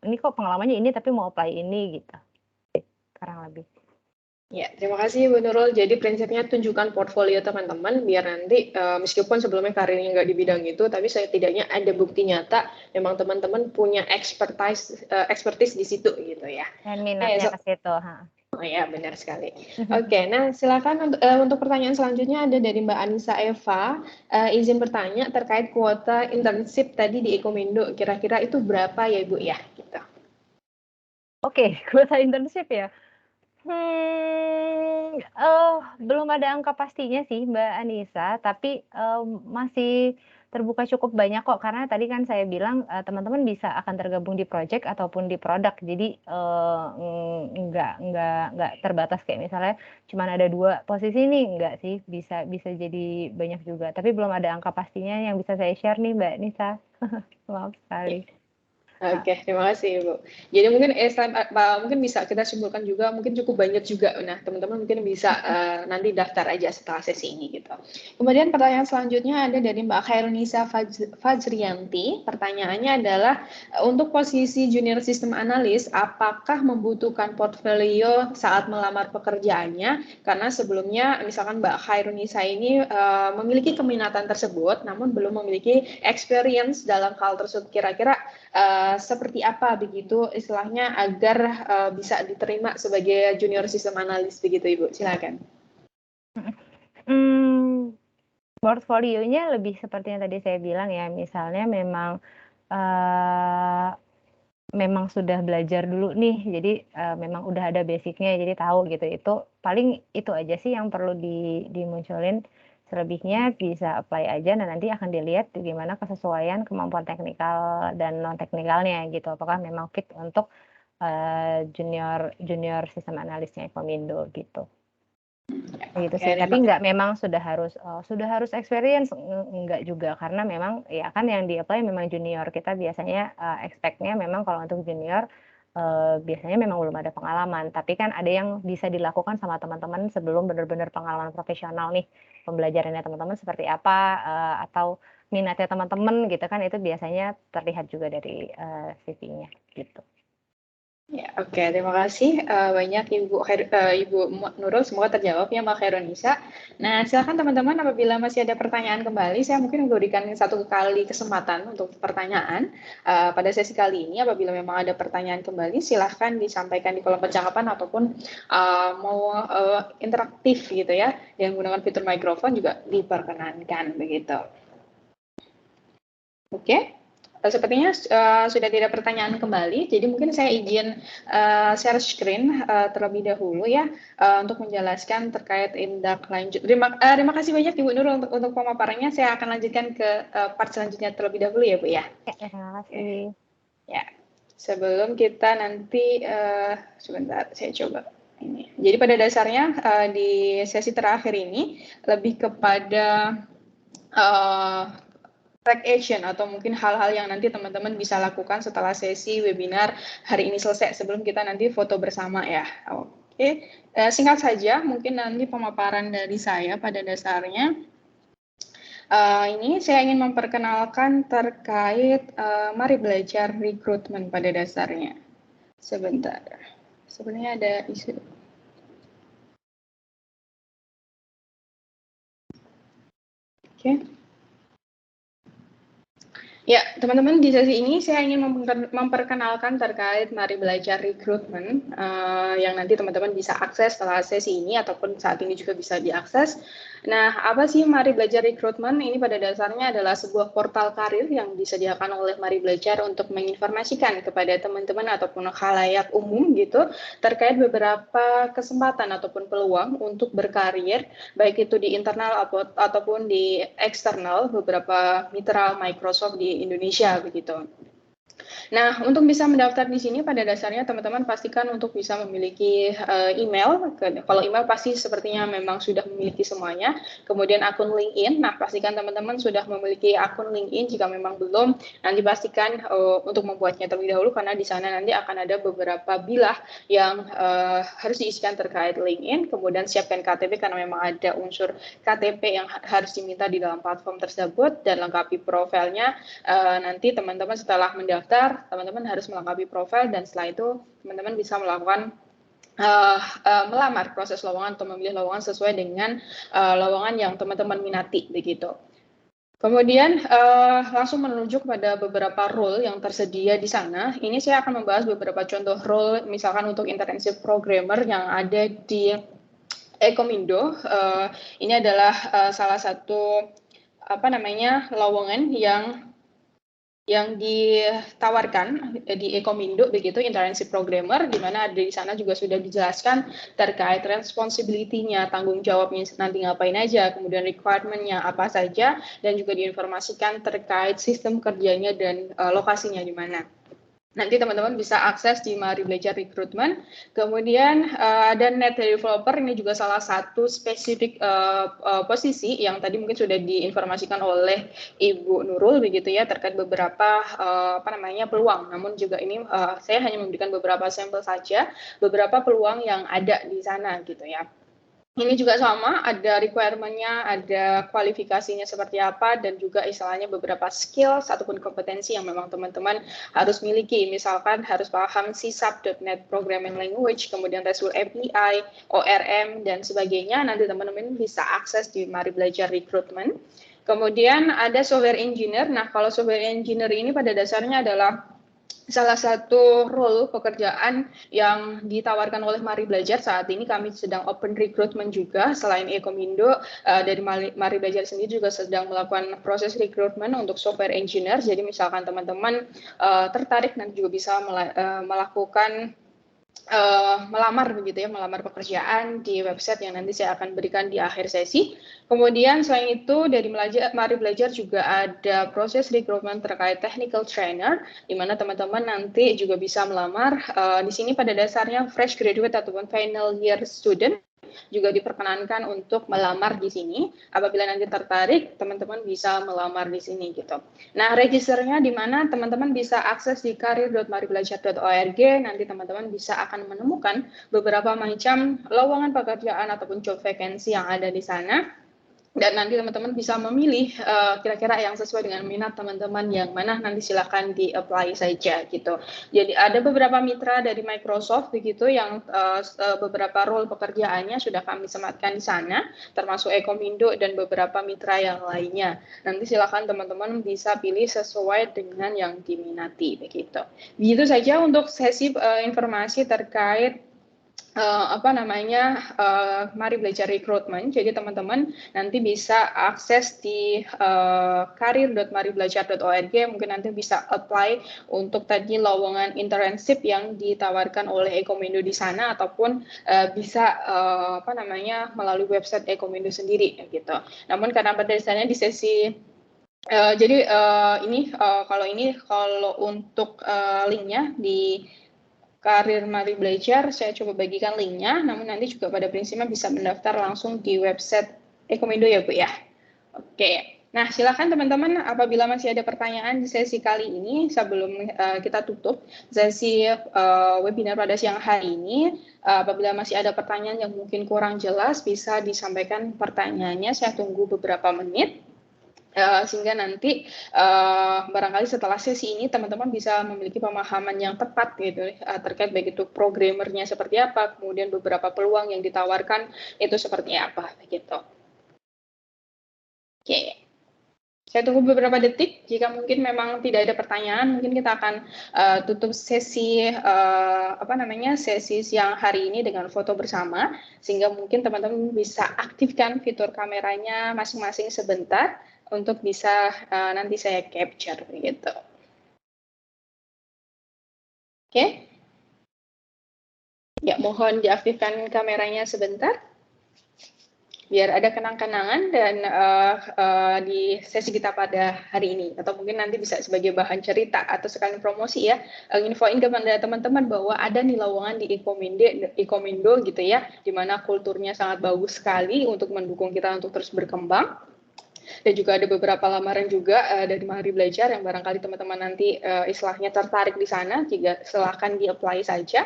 ini kok pengalamannya ini tapi mau apply ini gitu, kurang lebih. Ya, terima kasih Bu Nurul. Jadi prinsipnya tunjukkan portfolio teman-teman, biar nanti meskipun sebelumnya karirnya nggak di bidang itu, tapi setidaknya ada bukti nyata memang teman-teman punya expertise di situ gitu ya. Dan minatnya ke situ. Oh ya, benar sekali. Oke, nah silakan untuk pertanyaan selanjutnya ada dari Mbak Anissa Eva. Izin bertanya terkait kuota internship tadi di Ekomindo, kira-kira itu berapa ya Ibu ya? Gitu. Oke, kuota internship ya. Belum ada angka pastinya sih Mbak Anissa, tapi, masih terbuka cukup banyak kok, karena tadi kan saya bilang, teman-teman bisa akan tergabung di project ataupun di produk. Jadi, nggak terbatas kayak misalnya cuman ada 2 posisi nih, enggak sih, bisa bisa jadi banyak juga. Tapi belum ada angka pastinya yang bisa saya share nih Mbak Nisa. Maaf sekali. Oke, terima kasih Ibu. Jadi mungkin mungkin bisa kita simpulkan juga, mungkin cukup banyak juga. Nah, teman-teman mungkin bisa nanti daftar aja setelah sesi ini gitu. Kemudian pertanyaan selanjutnya ada dari Mbak Khairunisa Fajrianti. Pertanyaannya adalah untuk posisi junior sistem analis, apakah membutuhkan portfolio saat melamar pekerjaannya? Karena sebelumnya misalkan Mbak Khairunisa ini memiliki keminatan tersebut, namun belum memiliki experience dalam hal tersebut. Kira-kira seperti apa begitu istilahnya agar bisa diterima sebagai junior sistem analis begitu Ibu, silakan. Portfolionya lebih seperti yang tadi saya bilang ya, misalnya memang sudah belajar dulu nih, jadi memang udah ada basicnya, jadi tahu gitu. Itu paling itu aja sih yang perlu dimunculin. Selebihnya bisa apply aja, nah nanti akan dilihat gimana kesesuaian kemampuan teknikal dan non teknikalnya gitu. Apakah memang fit untuk junior sistem analisnya Ekomindo gitu. Gitu sih. Tapi memang sudah harus experience, enggak juga, karena memang ya kan yang di-apply memang junior. Kita biasanya expect-nya memang kalau untuk junior biasanya memang belum ada pengalaman. Tapi kan ada yang bisa dilakukan sama teman-teman sebelum benar-benar pengalaman profesional nih. Pembelajarannya teman-teman seperti apa, atau minatnya teman-teman gitu kan, itu biasanya terlihat juga dari CV-nya gitu. Ya, oke, terima kasih banyak Ibu Nurul, semoga terjawab ya Mbak Khairunisa. Nah, silakan teman-teman apabila masih ada pertanyaan kembali, saya mungkin memberikan 1 kali kesempatan untuk pertanyaan pada sesi kali ini. Apabila memang ada pertanyaan kembali, silahkan disampaikan di kolom percakapan ataupun mau interaktif gitu ya, dengan menggunakan fitur mikrofon juga diperkenankan begitu. Oke. Sepertinya sudah tidak pertanyaan kembali, jadi mungkin saya izin share screen terlebih dahulu ya untuk menjelaskan terkait tindak lanjut. Terima kasih banyak Ibu Nurul untuk pemaparannya. Saya akan lanjutkan ke part selanjutnya terlebih dahulu ya Bu ya. Ya, terima kasih. Ya, sebelum kita nanti sebentar saya coba ini. Jadi pada dasarnya di sesi terakhir ini lebih kepada track action atau mungkin hal-hal yang nanti teman-teman bisa lakukan setelah sesi webinar hari ini selesai sebelum kita nanti foto bersama ya. Oke, singkat saja mungkin nanti pemaparan dari saya pada dasarnya. Ini saya ingin memperkenalkan terkait mari belajar rekrutmen pada dasarnya. Sebentar, sebenarnya ada isu. Oke. Ya, teman-teman, di sesi ini saya ingin memperkenalkan terkait mari belajar rekrutmen yang nanti teman-teman bisa akses setelah sesi ini ataupun saat ini juga bisa diakses. Nah, apa sih mari belajar rekrutmen? Ini pada dasarnya adalah sebuah portal karir yang disediakan oleh Mari Belajar untuk menginformasikan kepada teman-teman ataupun khalayak umum gitu terkait beberapa kesempatan ataupun peluang untuk berkarir, baik itu di internal ataupun di eksternal, beberapa mitra Microsoft di Indonesia begitu. Nah, untuk bisa mendaftar di sini pada dasarnya teman-teman pastikan untuk bisa memiliki email. Kalau email pasti sepertinya memang sudah memiliki semuanya. Kemudian akun LinkedIn. Nah, pastikan teman-teman sudah memiliki akun LinkedIn. Jika memang belum, nanti pastikan untuk membuatnya terlebih dahulu karena di sana nanti akan ada beberapa bilah yang harus diisikan terkait LinkedIn. Kemudian siapkan KTP karena memang ada unsur KTP yang harus diminta di dalam platform tersebut dan lengkapi profilnya. Nanti teman-teman setelah mendaftar, teman-teman harus melengkapi profil dan setelah itu teman-teman bisa melakukan melamar proses lowongan atau memilih lowongan sesuai dengan lowongan yang teman-teman minati begitu. Kemudian langsung menuju kepada beberapa role yang tersedia di sana. Ini saya akan membahas beberapa contoh role, misalkan untuk internship programmer yang ada di Ekomindo. Ini adalah salah satu lowongan yang yang ditawarkan di Ekomindo begitu, internship programmer, di mana di sana juga sudah dijelaskan terkait responsibility-nya, tanggung jawabnya nanti ngapain aja, kemudian requirement-nya apa saja, dan juga diinformasikan terkait sistem kerjanya dan lokasinya di mana. Nanti teman-teman bisa akses di Mari Belajar Recruitment. Kemudian ada Net Developer, ini juga salah satu spesifik posisi yang tadi mungkin sudah diinformasikan oleh Ibu Nurul begitu ya, terkait beberapa peluang. Namun juga ini saya hanya memberikan beberapa sampel saja, beberapa peluang yang ada di sana gitu ya. Ini juga sama, ada requirement-nya, ada kualifikasinya seperti apa, dan juga istilahnya beberapa skills ataupun kompetensi yang memang teman-teman harus miliki. Misalkan harus paham C#.NET Programming Language, kemudian RESTful API, ORM, dan sebagainya. Nanti teman-teman bisa akses di Mari Belajar Recruitment. Kemudian ada software engineer. Nah, kalau software engineer ini pada dasarnya adalah salah satu role pekerjaan yang ditawarkan oleh Mari Belajar. Saat ini kami sedang open recruitment juga. Selain Ekomindo, dari Mari Belajar sendiri juga sedang melakukan proses recruitment untuk software engineer. Jadi misalkan teman-teman tertarik, nanti juga bisa melakukan melamar begitu ya, melamar pekerjaan di website yang nanti saya akan berikan di akhir sesi. Kemudian selain itu dari Mari Belajar juga ada proses recruitment terkait technical trainer, di mana teman-teman nanti juga bisa melamar. Di sini pada dasarnya fresh graduate ataupun final year student juga diperkenankan untuk melamar di sini. Apabila nanti tertarik, teman-teman bisa melamar di sini gitu. Nah, registernya di mana teman-teman bisa akses di karir.maribelajar.org. Nanti teman-teman bisa akan menemukan beberapa macam lowongan pekerjaan ataupun job vacancy yang ada di sana. Dan nanti teman-teman bisa memilih kira-kira yang sesuai dengan minat teman-teman yang mana, nanti silakan di-apply saja gitu. Jadi ada beberapa mitra dari Microsoft begitu yang beberapa role pekerjaannya sudah kami sematkan di sana, termasuk Ekomindo dan beberapa mitra yang lainnya. Nanti silakan teman-teman bisa pilih sesuai dengan yang diminati begitu. Begitu saja untuk sesi informasi terkait Mari Belajar Recruitment. Jadi teman-teman nanti bisa akses di karir.maribelajar.org. Mungkin nanti bisa apply untuk tadi lowongan internship yang ditawarkan oleh Ekomindo di sana, ataupun bisa melalui website Ekomindo sendiri gitu. Namun karena pada dasarnya di sesi kalau untuk linknya di Karir Mari Belajar, saya coba bagikan linknya, namun nanti juga pada prinsipnya bisa mendaftar langsung di website Ekomindo ya Bu ya. Oke, nah silakan teman-teman apabila masih ada pertanyaan di sesi kali ini sebelum kita tutup sesi webinar pada siang hari ini. Apabila masih ada pertanyaan yang mungkin kurang jelas, bisa disampaikan pertanyaannya, saya tunggu beberapa menit. Sehingga nanti barangkali setelah sesi ini teman-teman bisa memiliki pemahaman yang tepat gitu terkait baik itu programmernya seperti apa, kemudian beberapa peluang yang ditawarkan itu seperti apa begitu. Oke. Saya tunggu beberapa detik. Jika mungkin memang tidak ada pertanyaan, mungkin kita akan tutup sesi sesi siang hari ini dengan foto bersama, sehingga mungkin teman-teman bisa aktifkan fitur kameranya masing-masing sebentar untuk bisa nanti saya capture begitu. Oke. Ya, mohon diaktifkan kameranya sebentar, biar ada kenang-kenangan dan di sesi kita pada hari ini, atau mungkin nanti bisa sebagai bahan cerita atau sekalian promosi ya, infoin kepada teman-teman bahwa ada nih lowongan di Ekomindo gitu ya, di mana kulturnya sangat bagus sekali untuk mendukung kita untuk terus berkembang. Dan juga ada beberapa lamaran juga dari Mari Belajar yang barangkali teman-teman nanti istilahnya tertarik di sana, jika silahkan di-apply saja.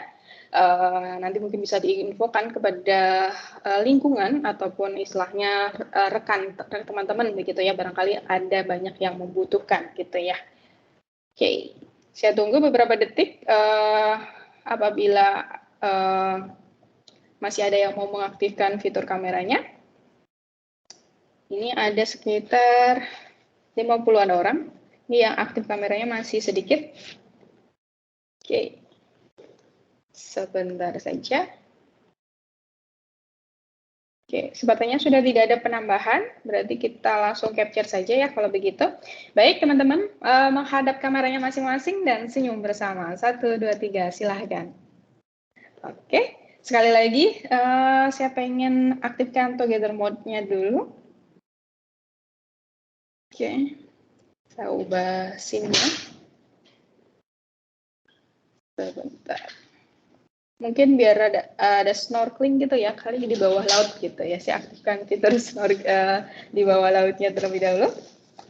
Nanti mungkin bisa diinfokan kepada lingkungan ataupun istilahnya rekan teman-teman begitu ya, barangkali ada banyak yang membutuhkan gitu ya. Oke, saya tunggu beberapa detik apabila masih ada yang mau mengaktifkan fitur kameranya. Ini ada sekitar 50-an orang. Ini yang aktif kameranya masih sedikit. Oke. Sebentar saja. Oke, sepertinya sudah tidak ada penambahan, berarti kita langsung capture saja ya kalau begitu. Baik teman-teman, menghadap kameranya masing-masing dan senyum bersama. 1, 2, 3, silahkan. Oke, sekali lagi, saya pengen aktifkan together mode-nya dulu. Oke, saya ubah scene-nya. Sebentar. Mungkin biar ada snorkeling gitu ya, kali di bawah laut gitu ya. Saya aktifkan fitur di bawah lautnya terlebih dahulu.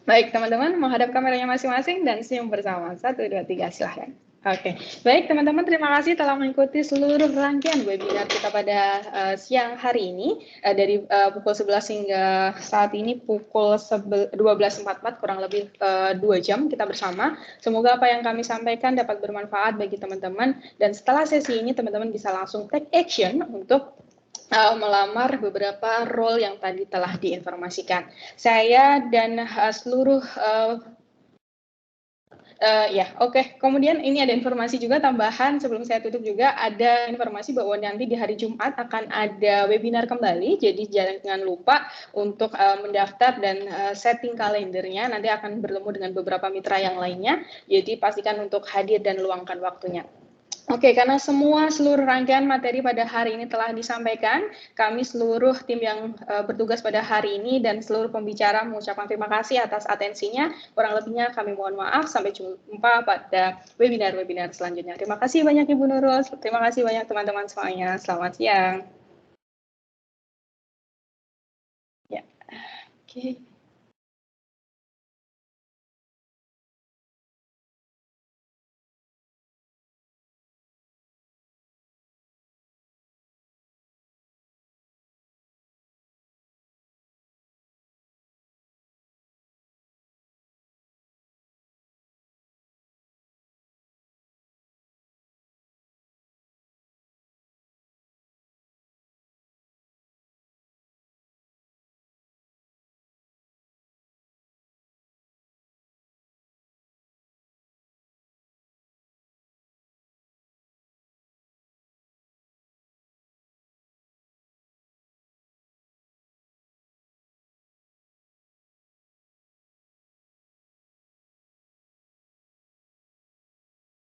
Baik, teman-teman, menghadap kameranya masing-masing dan senyum bersama. 1, 2, 3, silahkan. Oke, baik teman-teman, terima kasih telah mengikuti seluruh rangkaian webinar kita pada siang hari ini. Dari pukul 11 hingga saat ini pukul 12.44, kurang lebih 2 jam kita bersama. Semoga apa yang kami sampaikan dapat bermanfaat bagi teman-teman. Dan setelah sesi ini, teman-teman bisa langsung take action untuk melamar beberapa role yang tadi telah diinformasikan. Saya dan seluruh Kemudian ini ada informasi juga tambahan sebelum saya tutup juga, ada informasi bahwa nanti di hari Jumat akan ada webinar kembali, jadi jangan lupa untuk mendaftar dan setting kalendernya, nanti akan bertemu dengan beberapa mitra yang lainnya, jadi pastikan untuk hadir dan luangkan waktunya. Oke, karena seluruh rangkaian materi pada hari ini telah disampaikan, kami seluruh tim yang bertugas pada hari ini dan seluruh pembicara mengucapkan terima kasih atas atensinya. Kurang lebihnya kami mohon maaf, sampai jumpa pada webinar-webinar selanjutnya. Terima kasih banyak Ibu Nurul, terima kasih banyak teman-teman semuanya. Selamat siang. Ya, oke.